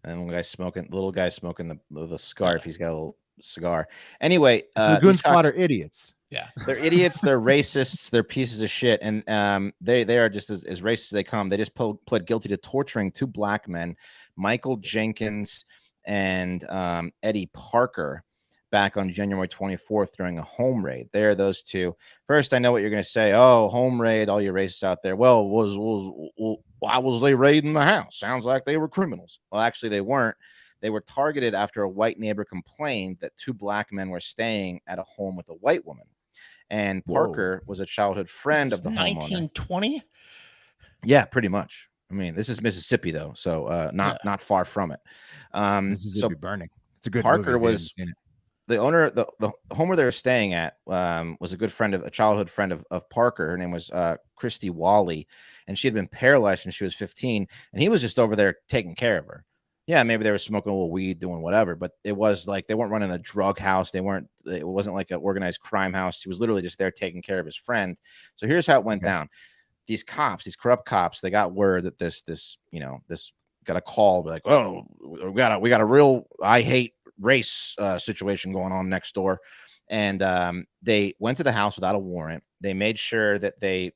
and little guy smoking the scarf. He's got a little cigar. Anyway, the Goon Squad are idiots. Yeah, they're idiots. They're racists. They're pieces of shit, and they are just as racist as they come. They just pled guilty to torturing 2 black men, Michael Jenkins and Eddie Parker, back on January 24th during a home raid. There, those 2. First, I know what you're going to say. Oh, home raid, all you racists out there. Well, why was they raiding the house? Sounds like they were criminals. Well, actually, they weren't. They were targeted after a white neighbor complained that 2 black men were staying at a home with a white woman. And Parker was a childhood friend of the homeowner. 1920? Yeah, pretty much. I mean, this is Mississippi, though, so not far from it. Mississippi burning. It's a good Parker was the owner. The home where they were staying at was a childhood friend of Parker. Her name was Christy Wally, and she had been paralyzed when she was 15, and he was just over there taking care of her. Yeah, maybe they were smoking a little weed, doing whatever, but it was like they weren't running a drug house. It wasn't like an organized crime house. He was literally just there taking care of his friend. So here's how it went down. These cops, these corrupt cops, they got word that this got a call, like, oh, we got a real I hate race situation going on next door. And they went to the house without a warrant. They made sure that they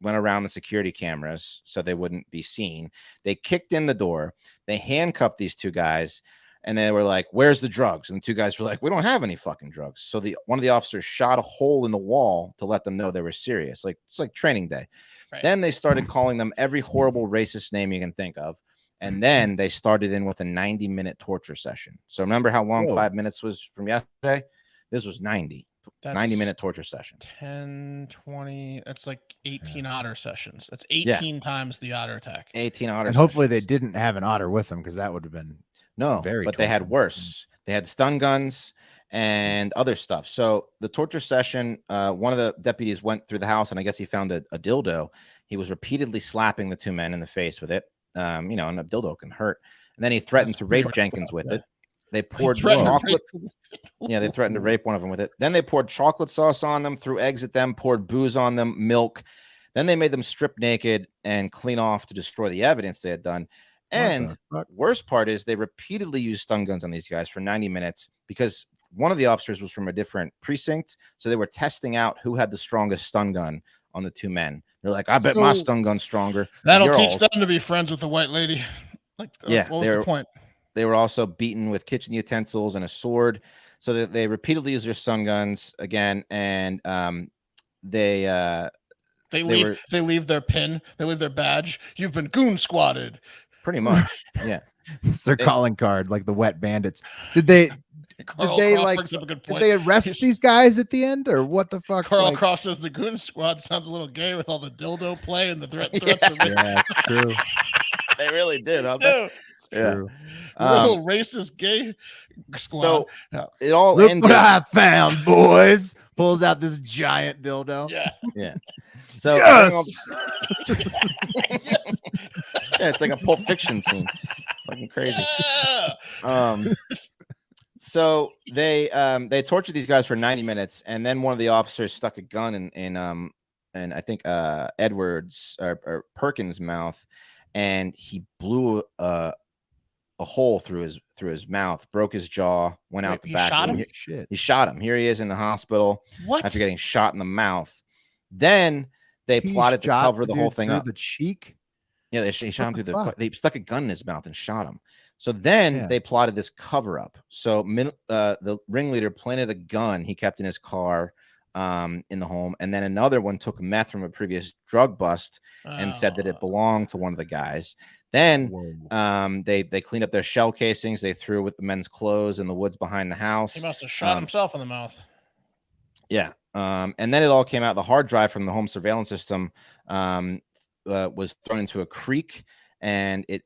went around the security cameras so they wouldn't be seen. They kicked in the door. They handcuffed these two guys, and they were like, "Where's the drugs?" And the two guys were like, "We don't have any fucking drugs." So one of the officers shot a hole in the wall to let them know they were serious. Like, it's like training day. Right. Then they started calling them every horrible racist name you can think of. And then they started in with a 90-minute torture session. So remember how long 5 minutes was from yesterday? This was 90. That's 90-minute torture session. 10, 20. That's like 18 otter sessions. That's 18 times the otter attack. 18 otter and sessions. Hopefully they didn't have an otter with them, because that would have been very but they had worse. They had stun guns and other stuff. So the torture session, one of the deputies went through the house, and I guess he found a dildo. He was repeatedly slapping the two men in the face with it. And a dildo can hurt. And then he threatened to rape Jenkins with it. They poured chocolate. Yeah, they threatened to rape one of them with it. Then they poured chocolate sauce on them, threw eggs at them, poured booze on them, milk. Then they made them strip naked and clean off to destroy the evidence they had done. And worst part is they repeatedly used stun guns on these guys for 90 minutes because one of the officers was from a different precinct. So they were testing out who had the strongest stun gun on the two men. They're like, I bet my stun gun's stronger. That'll teach them to be friends with the white lady. Like, what was the point? They were also beaten with kitchen utensils and a sword. So that they repeatedly used their stun guns again. And they leave their pin. They leave their badge. You've been goon squatted. Pretty much. Yeah. It's their calling card, like the wet bandits. Did they arrest these guys at the end, or what the fuck? Carl Cross says the Goon Squad sounds a little gay with all the dildo play and the threats. Yeah, it's true. They really did. It's true. Little racist gay squad. So it all ended. What I found, boys. Pulls out this giant dildo. Yeah. So it's like a Pulp Fiction scene. Fucking crazy. So they tortured these guys for 90 minutes, and then one of the officers stuck a gun in I think Edwards or Perkins' mouth, and he blew a hole through his mouth, broke his jaw, went out the back. He shot him. Here he is in the hospital after getting shot in the mouth. Then they plotted to cover the whole thing up. The cheek. Yeah, they shot him through they stuck a gun in his mouth and shot him. So then they plotted this cover up. So the ringleader planted a gun he kept in his car in the home, and then another one took meth from a previous drug bust and said that it belonged to one of the guys. Then they cleaned up their shell casings. They threw with the men's clothes in the woods behind the house. He must have shot himself in the mouth. Yeah. And then it all came out. The hard drive from the home surveillance system was thrown into a creek, and it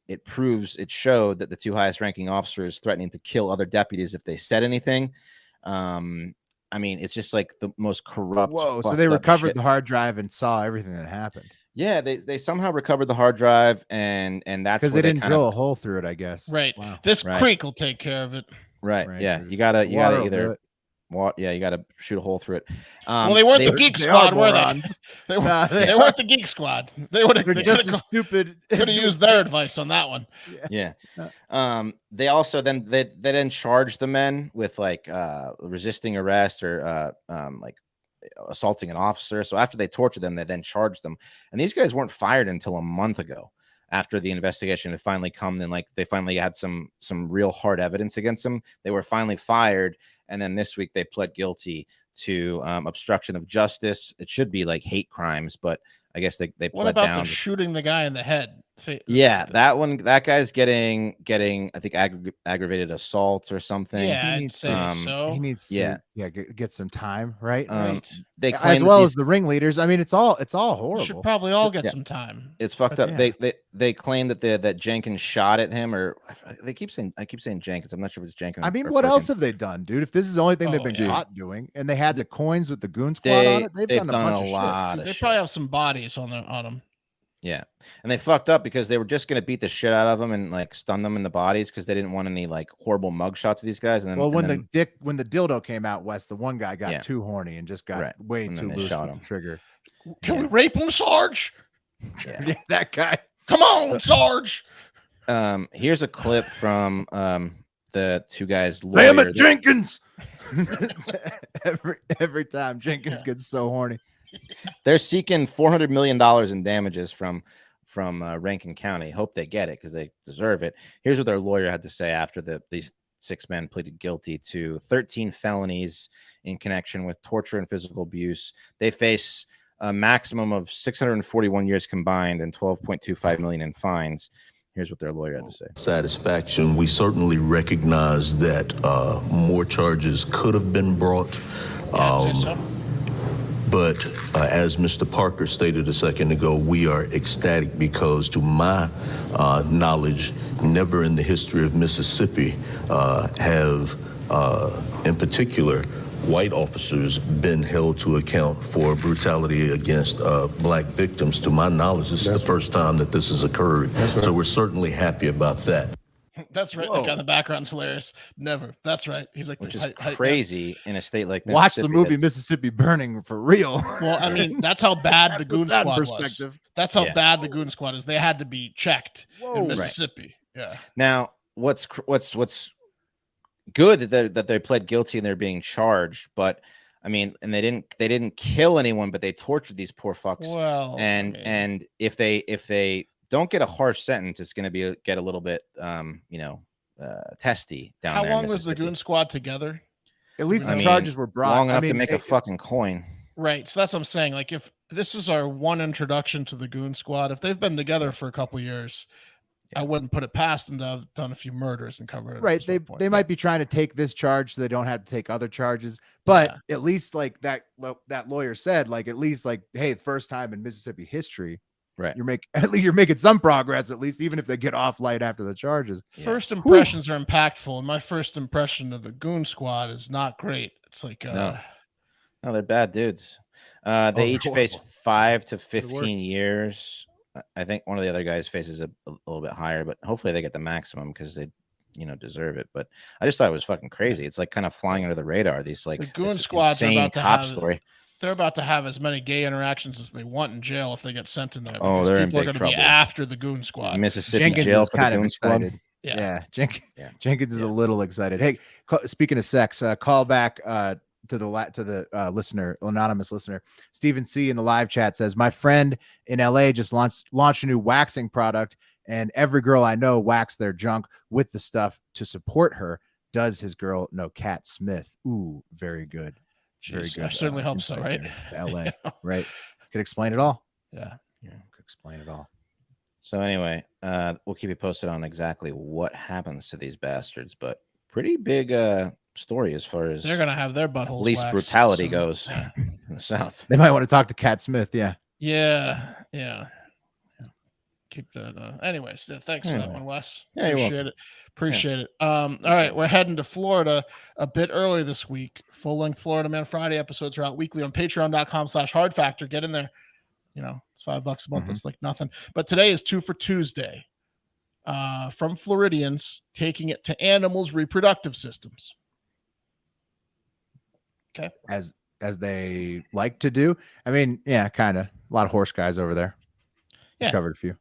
showed that the two highest ranking officers threatening to kill other deputies if they said anything. I mean, it's just like the most corrupt. Whoa! So they recovered the hard drive and saw everything that happened. Yeah, they somehow recovered the hard drive, and that's because they didn't drill a hole through it, I guess. Right. Wow. This creek will take care of it. Right. Yeah. You gotta either. You got to shoot a hole through it. Well, they weren't the Geek Squad, were they? They weren't the Geek Squad. They would have just as stupid. Could have used their advice on that one. Yeah. They also then charged the men with like resisting arrest or like assaulting an officer. So after they tortured them, they then charged them. And these guys weren't fired until a month ago. After the investigation had finally come, and like they finally had some real hard evidence against them, they were finally fired. And then this week they pled guilty to obstruction of justice. It should be like hate crimes, but I guess they pled down. What about the shooting the guy in the head? Yeah, that guy's getting I think aggravated assault or something. Yeah, he needs to get some time, right? They as well as the ringleaders. I mean, it's all horrible. We should probably all get some time. It's fucked up. Yeah. They claim that Jenkins shot at him, or I keep saying Jenkins. I'm not sure if it's Jenkins. I mean, what else have they done, dude? If this is the only thing they've been caught doing, and they had the coins with the Goon Squad on it, they've done a bunch of lot. Shit. They probably have some bodies on them. Yeah, and they fucked up because they were just going to beat the shit out of them and like stun them in the bodies because they didn't want any like horrible mug shots of these guys. And then, when the dildo came out, West, the one guy got too horny and just got way too loose with the trigger. Can we rape him, Sarge? Yeah, that guy. Come on, Sarge. Here's a clip from the two guys. Damn it, Jenkins. every time Jenkins gets so horny. They're seeking $400 million in damages from Rankin County. Hope they get it because they deserve it. Here's what their lawyer had to say after these 6 men pleaded guilty to 13 felonies in connection with torture and physical abuse. They face a maximum of 641 years combined and $12.25 million in fines. Here's what their lawyer had to say. Satisfaction. We certainly recognize that more charges could have been brought. But as Mr. Parker stated a second ago, we are ecstatic because, to my knowledge, never in the history of Mississippi have, in particular, white officers been held to account for brutality against black victims. To my knowledge, this is the first time that this has occurred. So we're certainly happy about that. That's right. The guy in the background's hilarious. Never. That's right. He's like, which is crazy in a state like Mississippi. Watch the movie Mississippi Burning for real. Well, I mean, that's how bad the Goon Squad was. That's how bad the Goon Squad is. They had to be checked in Mississippi. Right. Yeah. Now, what's good that they pled guilty and they're being charged, but I mean, and they didn't kill anyone, but they tortured these poor fucks. Well, and if they don't get a harsh sentence, it's going to get a little bit, testy down there. How long was the Goon Squad together? At least the charges were brought. Long enough to make a fucking coin. Right. So that's what I'm saying. Like, if this is our one introduction to the Goon Squad, if they've been together for a couple years, I wouldn't put it past them to have done a few murders and covered it. Right. They might be trying to take this charge so they don't have to take other charges. But at least like that lawyer said, like, at least like, hey, first time in Mississippi history. Right. You're making some progress, at least, even if they get off light after the charges. First impressions are impactful. And my first impression of the Goon Squad is not great. It's like, no, they're bad dudes. They each face 5 to 15 years. I think one of the other guys faces a little bit higher, but hopefully they get the maximum because they, deserve it. But I just thought it was fucking crazy. It's like kind of flying under the radar. These like the Goon Squad cop story. They're about to have as many gay interactions as they want in jail if they get sent in there. Oh, they're in big trouble. Be after the Goon Squad. Mississippi Jenkins jail is for the Goon Squad. Yeah. Jenkins is a little excited. Hey, speaking of sex, call back to the listener, anonymous listener. Stephen C in the live chat says, my friend in LA just launched a new waxing product, and every girl I know wax their junk with the stuff to support her. Does his girl know Kat Smith? Ooh, very good. Very good. I certainly hope so, right? To LA, right? Could explain it all. Yeah. Could explain it all. So anyway, we'll keep you posted on exactly what happens to these bastards, but pretty big story as far as they're gonna have their buttholes police waxed, brutality goes in the South. They might want to talk to Kat Smith. Yeah. Keep that. Anyways, thanks for that one, Wes. Yeah, Appreciate it. All right, we're heading to Florida a bit early this week. Full-length Florida Man Friday episodes are out weekly on patreon.com/Hard Factor. Get in there. It's $5 a month. It's like nothing. But today is 2 for Tuesday. From Floridians taking it to animals' reproductive systems. Okay. As they like to do. I mean, yeah, kind of. A lot of horse guys over there. Yeah. Covered a few.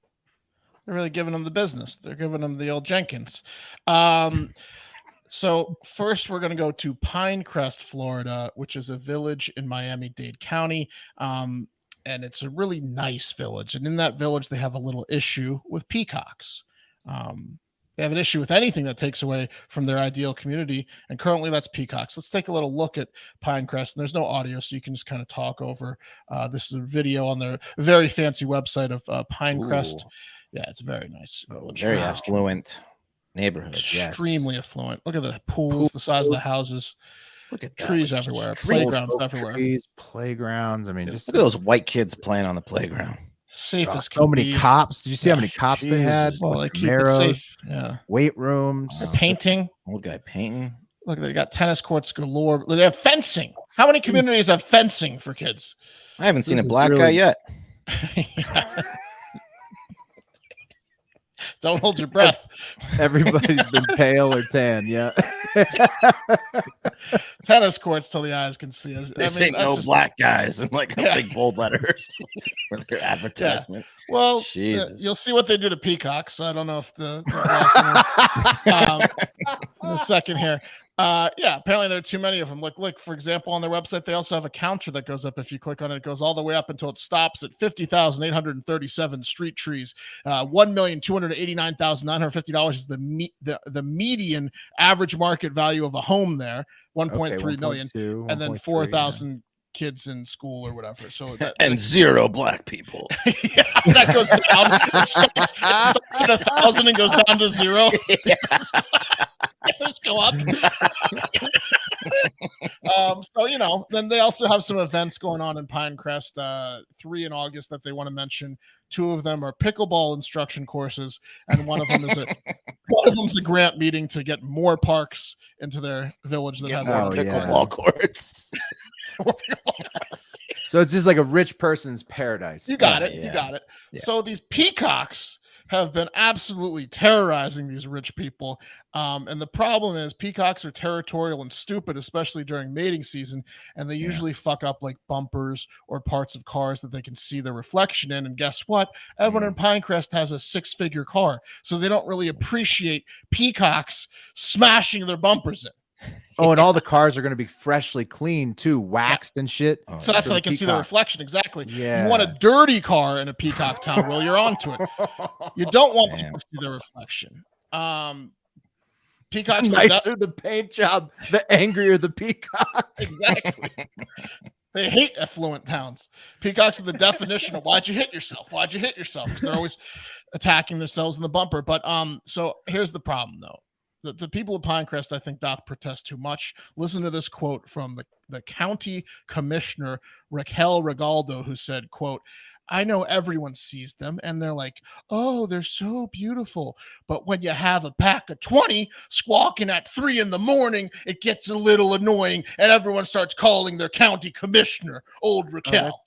They're really giving them the business. They're giving them the old Jenkins. So first we're going to go to Pinecrest, Florida, which is a village in Miami-Dade County. And it's a really nice village. And in that village, they have a little issue with peacocks. They have an issue with anything that takes away from their ideal community. And currently that's peacocks. Let's take a little look at Pinecrest. And there's no audio, so you can just kind of talk over. This is a video on their very fancy website of Pinecrest. Ooh. Yeah, it's very nice. Very affluent neighborhood. Extremely affluent. Look at the pools, the size of the houses. Look at trees everywhere, playgrounds everywhere. Trees, playgrounds. I mean, just look at those white kids playing on the playground. Safe as so many cops. Did you see how many cops they had? Well, they keep it safe. Yeah. Weight rooms. They're painting. Old guy painting. Look, they got tennis courts galore. They have fencing. How many communities have fencing for kids? I haven't seen a black guy yet. Don't hold your breath. Everybody's been pale or tan. Yeah. Tennis courts till the eyes can see us. This ain't no black guys in like big bold letters for their advertisement. Yeah. Well, you'll see what they do to peacocks. So I don't know if the in a second here. Apparently there are too many of them. Look, for example, on their website, they also have a counter that goes up. If you click on it, it goes all the way up until it stops at 50,837 street trees. $1,289,950 is the median average market value of a home there. 1.3 million, and then 4,000 kids in school or whatever. So and 0 black people. Yeah, that goes down. It starts at 1,000 and goes down to 0. Yeah. Let's go up. So then they also have some events going on in Pinecrest. 3 in August that they want to mention. 2 of them are pickleball instruction courses, and one of them is a grant meeting to get more parks into their village that has pickleball courts. So it's just like a rich person's paradise. You got it. You got it. Yeah. So these peacocks have been absolutely terrorizing these rich people. And the problem is peacocks are territorial and stupid, especially during mating season. And they usually fuck up like bumpers or parts of cars that they can see their reflection in. And guess what? Everyone in Pinecrest has a 6-figure car. So they don't really appreciate peacocks smashing their bumpers in. Oh, and all the cars are going to be freshly cleaned too, waxed and shit. So that's how they can see the reflection. Exactly. Yeah. You want a dirty car in a peacock town? Well, you're onto it. You don't want people to see the reflection. Peacocks. The nicer the paint job, the angrier the peacock. Exactly. They hate affluent towns. Peacocks are the definition of why'd you hit yourself? Why'd you hit yourself? Because they're always attacking themselves in the bumper. But so here's the problem though. The people of Pinecrest, I think, doth protest too much. Listen to this quote from the county commissioner, Raquel Regaldo, who said, quote, "I know everyone sees them and they're like, oh, they're so beautiful. But when you have a pack of 20 squawking at 3 a.m, it gets a little annoying and everyone starts calling their county commissioner, old Raquel."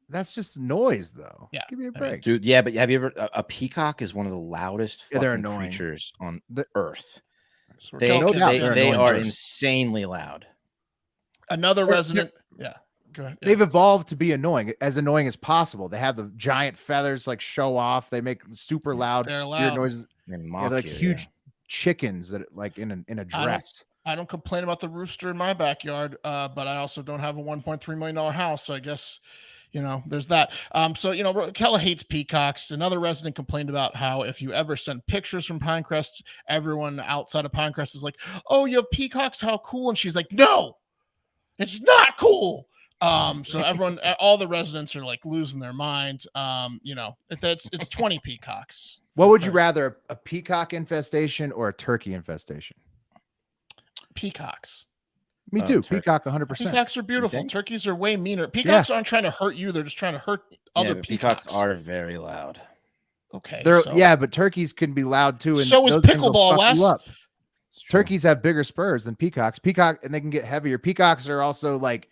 That's just noise, though. Yeah. Give me a break. Dude, yeah, but have you ever... A peacock is one of the loudest fucking annoying creatures on the earth. So They are insanely loud. Another resident... Yeah. Go ahead. They've evolved to be annoying as possible. They have the giant feathers, like show off. They make super loud, weird noises. They mock like huge chickens that like in a dress. I don't complain about the rooster in my backyard, but I also don't have a $1.3 million house. So I guess, there's that. Raquel hates peacocks. Another resident complained about how if you ever send pictures from Pinecrest, everyone outside of Pinecrest is like, "Oh, you have peacocks? How cool!" And she's like, "No, it's not cool." So everyone, all the residents are like losing their mind. It's 20 peacocks. What would you rather, a peacock infestation or a turkey infestation? Peacocks. Me too. Peacock 100%. Peacocks are beautiful. Turkeys are way meaner. Peacocks aren't trying to hurt you. They're just trying to hurt other peacocks. Peacocks are very loud. Okay. But turkeys can be loud too. And so is pickleball, Wes. Turkeys have bigger spurs than peacocks. And they can get heavier. Peacocks are also like,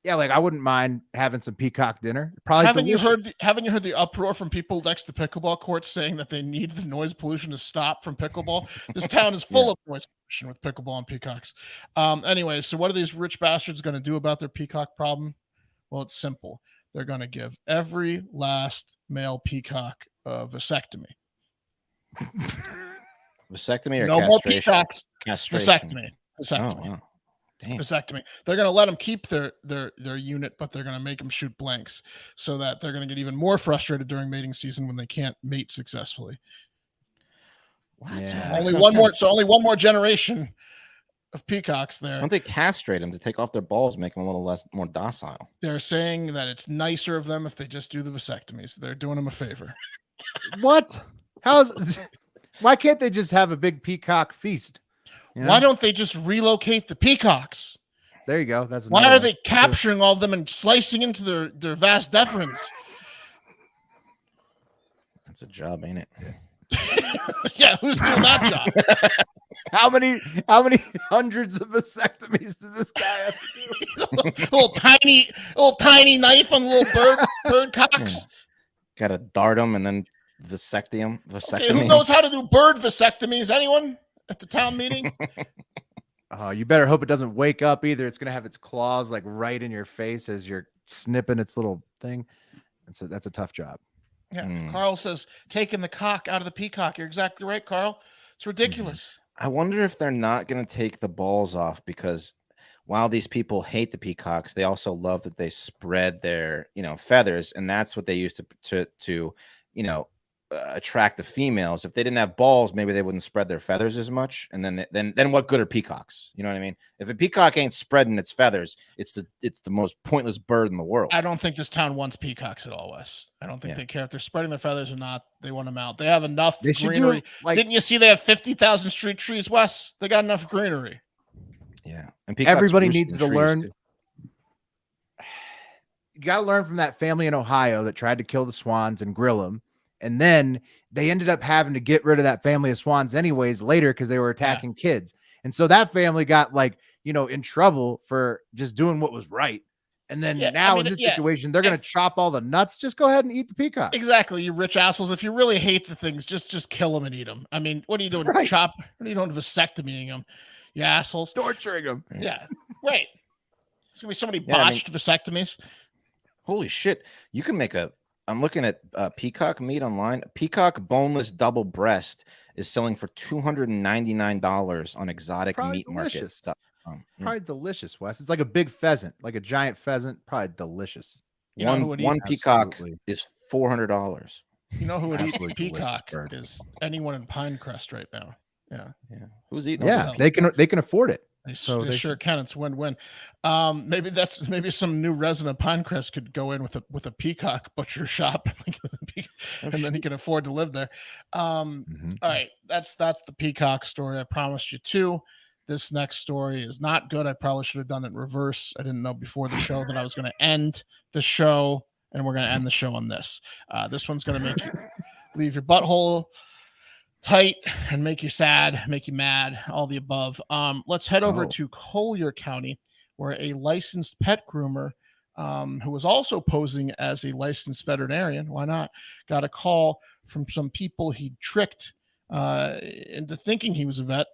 I wouldn't mind having some peacock dinner. Probably haven't you heard the uproar from people next to pickleball courts saying that they need the noise pollution to stop from pickleball? This town is full of noise pollution with pickleball and peacocks. Anyway, so what are these rich bastards going to do about their peacock problem? Well, it's simple. They're going to give every last male peacock a vasectomy. Vasectomy or no castration? More peacocks. Castration. Vasectomy. Oh, wow. Damn. Vasectomy. They're going to let them keep their unit, but they're going to make them shoot blanks so that they're going to get even more frustrated during mating season when they can't mate successfully. What? Yeah. Only one more generation of peacocks there. Why don't they castrate them to take off their balls, make them a little more docile? They're saying that it's nicer of them if they just do the vasectomies. They're doing them a favor. What? Why can't they just have a big peacock feast? Why don't they just relocate the peacocks? There you go. Why are they capturing all of them and slicing into their vast deferens? That's a job, ain't it? Yeah, who's doing that job? How many hundreds of vasectomies does this guy have to do? little tiny knife on the little bird cocks. Got to dart them and then vasectomy. Okay, who knows how to do bird vasectomies? Anyone at the town meeting? You better hope it doesn't wake up either. It's going to have its claws like right in your face as you're snipping its little thing. That's a tough job. Yeah. Carl says, taking the cock out of the peacock. You're exactly right, Carl. It's ridiculous. I wonder if they're not going to take the balls off, because while these people hate the peacocks, they also love that they spread their, feathers. And that's what they use to attract the females. If they didn't have balls, maybe they wouldn't spread their feathers as much. And then what good are peacocks? You know what I mean? If a peacock ain't spreading its feathers, it's the most pointless bird in the world. I don't think this town wants peacocks at all, Wes. I don't think they care if they're spreading their feathers or not. They want them out. They have enough greenery. Didn't you see they have 50,000 street trees, Wes? They got enough greenery. Yeah. And everybody needs to learn. You got to learn from that family in Ohio that tried to kill the swans and grill them. And then they ended up having to get rid of that family of swans anyways later because they were attacking kids. And so that family got in trouble for just doing what was right. And then in this situation, they're going to chop all the nuts. Just go ahead and eat the peacock. Exactly. You rich assholes. If you really hate the things, just kill them and eat them. I mean, what are you doing? Right. What are you doing? Vasectomying them, you assholes. Torturing them. Yeah. Right. It's going to be so many botched vasectomies. Holy shit. You can make I'm looking at peacock meat online. Peacock boneless double breast is selling for $299 on exotic meat market. Probably delicious, Wes. It's like a big pheasant, like a giant pheasant. Probably delicious. One peacock is $400. You know who would eat peacock is anyone in Pinecrest right now. Yeah. Who's eating? Yeah, they can afford it. They sure can. It's win-win. Maybe some new resident of Pinecrest could go in with a peacock butcher shop, and then he can afford to live there. All right, that's the peacock story. I promised you two. This next story is not good. I probably should have done it in reverse. I didn't know before the show that I was going to end the show, and we're going to end the show on this. This one's going to make you leave your butthole tight and make you sad, make you mad, all the above. Let's head over to Collier County, where a licensed pet groomer who was also posing as a licensed veterinarian, why not, got a call from some people he tricked into thinking he was a vet.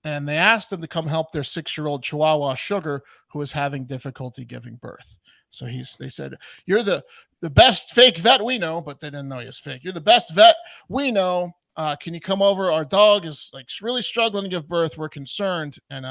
And they asked him to come help their 6-year-old Chihuahua Sugar, who was having difficulty giving birth. So they said, you're the best fake vet we know, but they didn't know he was fake. You're the best vet we know. Can you come over? Our dog is really struggling to give birth. We're concerned. And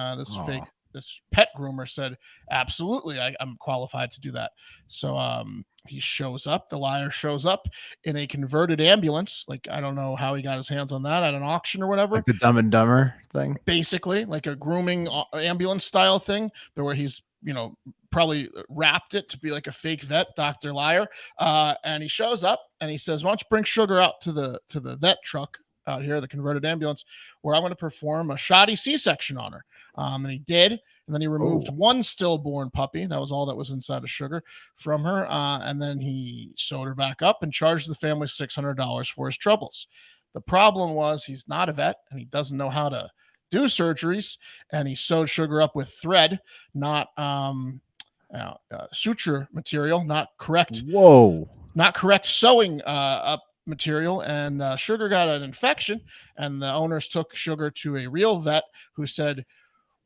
this pet groomer said, absolutely, I'm qualified to do that. So he shows up. The liar shows up in a converted ambulance. I don't know how he got his hands on that at an auction or whatever. Like the Dumb and Dumber thing. Basically, like a grooming ambulance style thing, where he's probably wrapped it to be like a fake vet, Dr. Liar. And he shows up and he says, why don't you bring Sugar out to the vet truck out here, the converted ambulance, where I'm going to perform a shoddy C-section on her. And he did. And then he removed one stillborn puppy. That was all that was inside of Sugar from her. And then he sewed her back up and charged the family $600 for his troubles. The problem was he's not a vet and he doesn't know how to do surgeries. And he sewed Sugar up with thread, not suture material, not correct sewing up material. And Sugar got an infection, and the owners took Sugar to a real vet who said,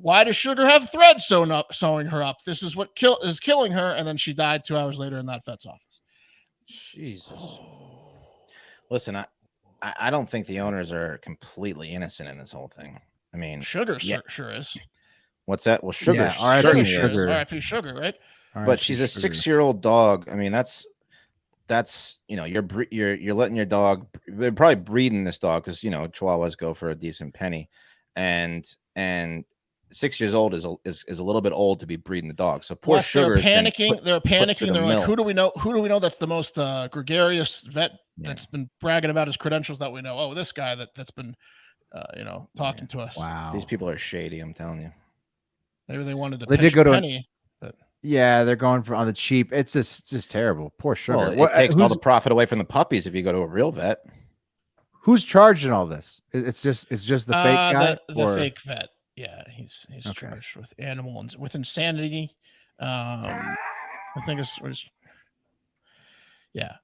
why does Sugar have thread sewing her up? This is what is killing her. And then she died 2 hours later in that vet's office. Jesus. Listen, I don't think the owners are completely innocent in this whole thing. I mean, Sugar sure is. What's that? Well, Sugar. R.I.P. Sugar, right? But she's a 6-year-old dog. I mean, that's you're letting your dog. They're probably breeding this dog because Chihuahuas go for a decent penny, and 6 years old is a little bit old to be breeding the dog. So poor Sugar. They're panicking. They're like, who do we know that's the most gregarious vet that's been bragging about his credentials that we know? Oh, this guy that's been talking to us. Wow, these people are shady. I'm telling you. Maybe they wanted to. They did go to penny, but yeah, they're going for on the cheap. It's just terrible. Poor Sugar. Well, it takes all the profit away from the puppies if you go to a real vet. Who's charging all this? It's just the fake guy. The fake vet. Yeah, he's charged with with insanity. I think it's yeah.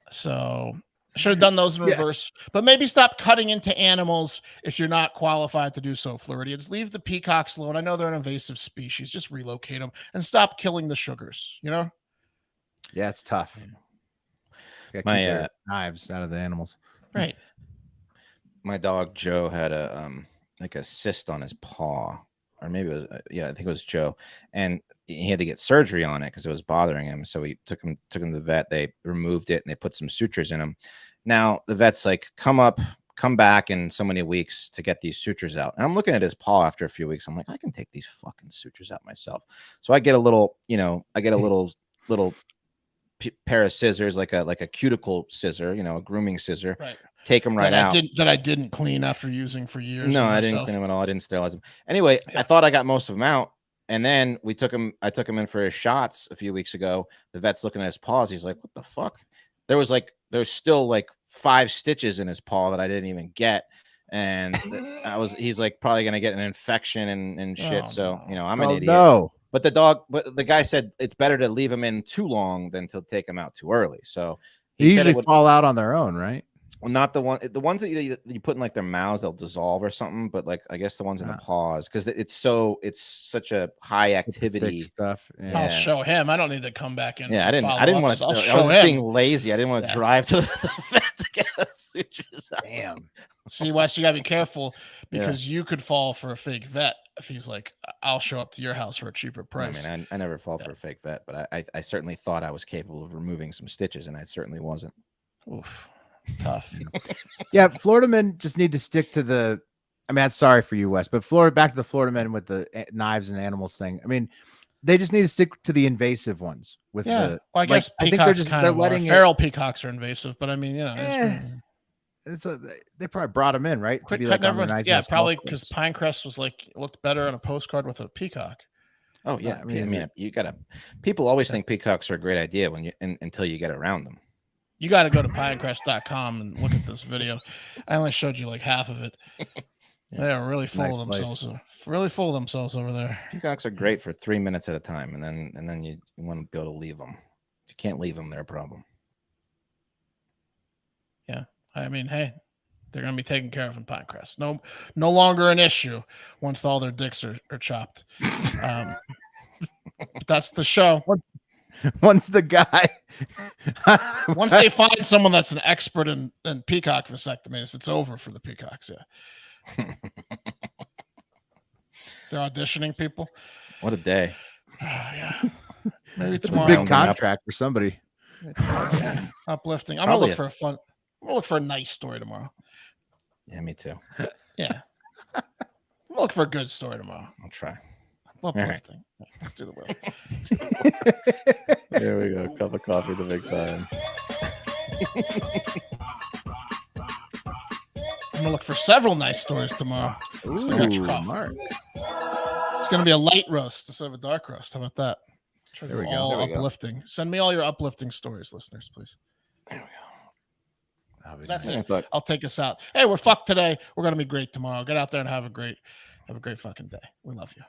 So Should have done those in reverse, but maybe stop cutting into animals if you're not qualified to do so, Floridians. Leave the peacocks alone. I know they're an invasive species. Just relocate them and stop killing the sugars, you know? Yeah, it's tough. Keep their knives out of the animals. Right. My dog Joe had a like a cyst on his paw, or maybe it was I think it was Joe, and he had to get surgery on it because it was bothering him. So we took him to the vet. They removed it and they put some sutures in him. Now the vet's like, come back in so many weeks to get these sutures out. And I'm looking at his paw after a few weeks. I'm like, I can take these fucking sutures out myself. So I get a little, little pair of scissors, like a cuticle scissor, a grooming scissor. Right. Take them right out. That I didn't clean after using for years. No, I didn't clean them at all. I didn't sterilize them. Anyway, I thought I got most of them out. And then I took him in for his shots a few weeks ago. The vet's looking at his paws. He's like, what the fuck? There's still like 5 stitches in his paw that I didn't even get. And he's like probably going to get an infection and shit. I'm an idiot. No. But the guy said it's better to leave him in too long than to take him out too early. So he usually fall out on their own, right? Well, not the ones that you put in like their mouths, they'll dissolve or something. But like, I guess the ones in the paws, because it's such a high activity stuff. Yeah. I'll show him. I don't need to come back in. Yeah, I didn't want to. I was being lazy. I didn't want to drive to the vet to get the sutures out. Damn. See, Wes, you gotta be careful because you could fall for a fake vet if he's like, I'll show up to your house for a cheaper price. I mean, I never fall for a fake vet, but I certainly thought I was capable of removing some stitches, and I certainly wasn't. Oof. Tough. Yeah, Florida men just need to stick to the. I mean, I'm sorry for you, Wes, but back to the Florida men with the knives and animals thing. I mean, they just need to stick to the invasive ones. With well, I guess I think they're letting feral peacocks are invasive, but I mean, they probably brought them in, right? To be like probably because Pinecrest was like looked better on a postcard with a peacock. Oh yeah, I mean, people always think peacocks are a great idea until you get around them. You got to go to pinecrest.com and look at this video. I only showed you like half of it. They are really full of themselves. Really full of themselves over there. Peacocks are great for 3 minutes at a time, and then you want to be able to leave them. If you can't leave them, they're a problem. Yeah, I mean, hey, they're going to be taken care of in Pinecrest. No longer an issue once all their dicks are chopped. That's the show. Once the guy, once they find someone that's an expert in peacock vasectomies, it's over for the peacocks. Yeah, they're auditioning people. What a day! Yeah, maybe it's a big contract for somebody. Uplifting. I'm gonna look for a nice story tomorrow. Yeah, me too. Yeah, I'm gonna look for a good story tomorrow. I'll try. Uplifting. Right. Let's do the will. There we go. Cup of coffee, the big time. I'm gonna look for several nice stories tomorrow. Ooh, Mark. It's gonna be a light roast instead of a dark roast. How about that? There we go. All uplifting. Send me all your uplifting stories, listeners, please. There we go. That's it. I'll take us out. Hey, we're fucked today. We're gonna be great tomorrow. Get out there and have a great fucking day. We love you.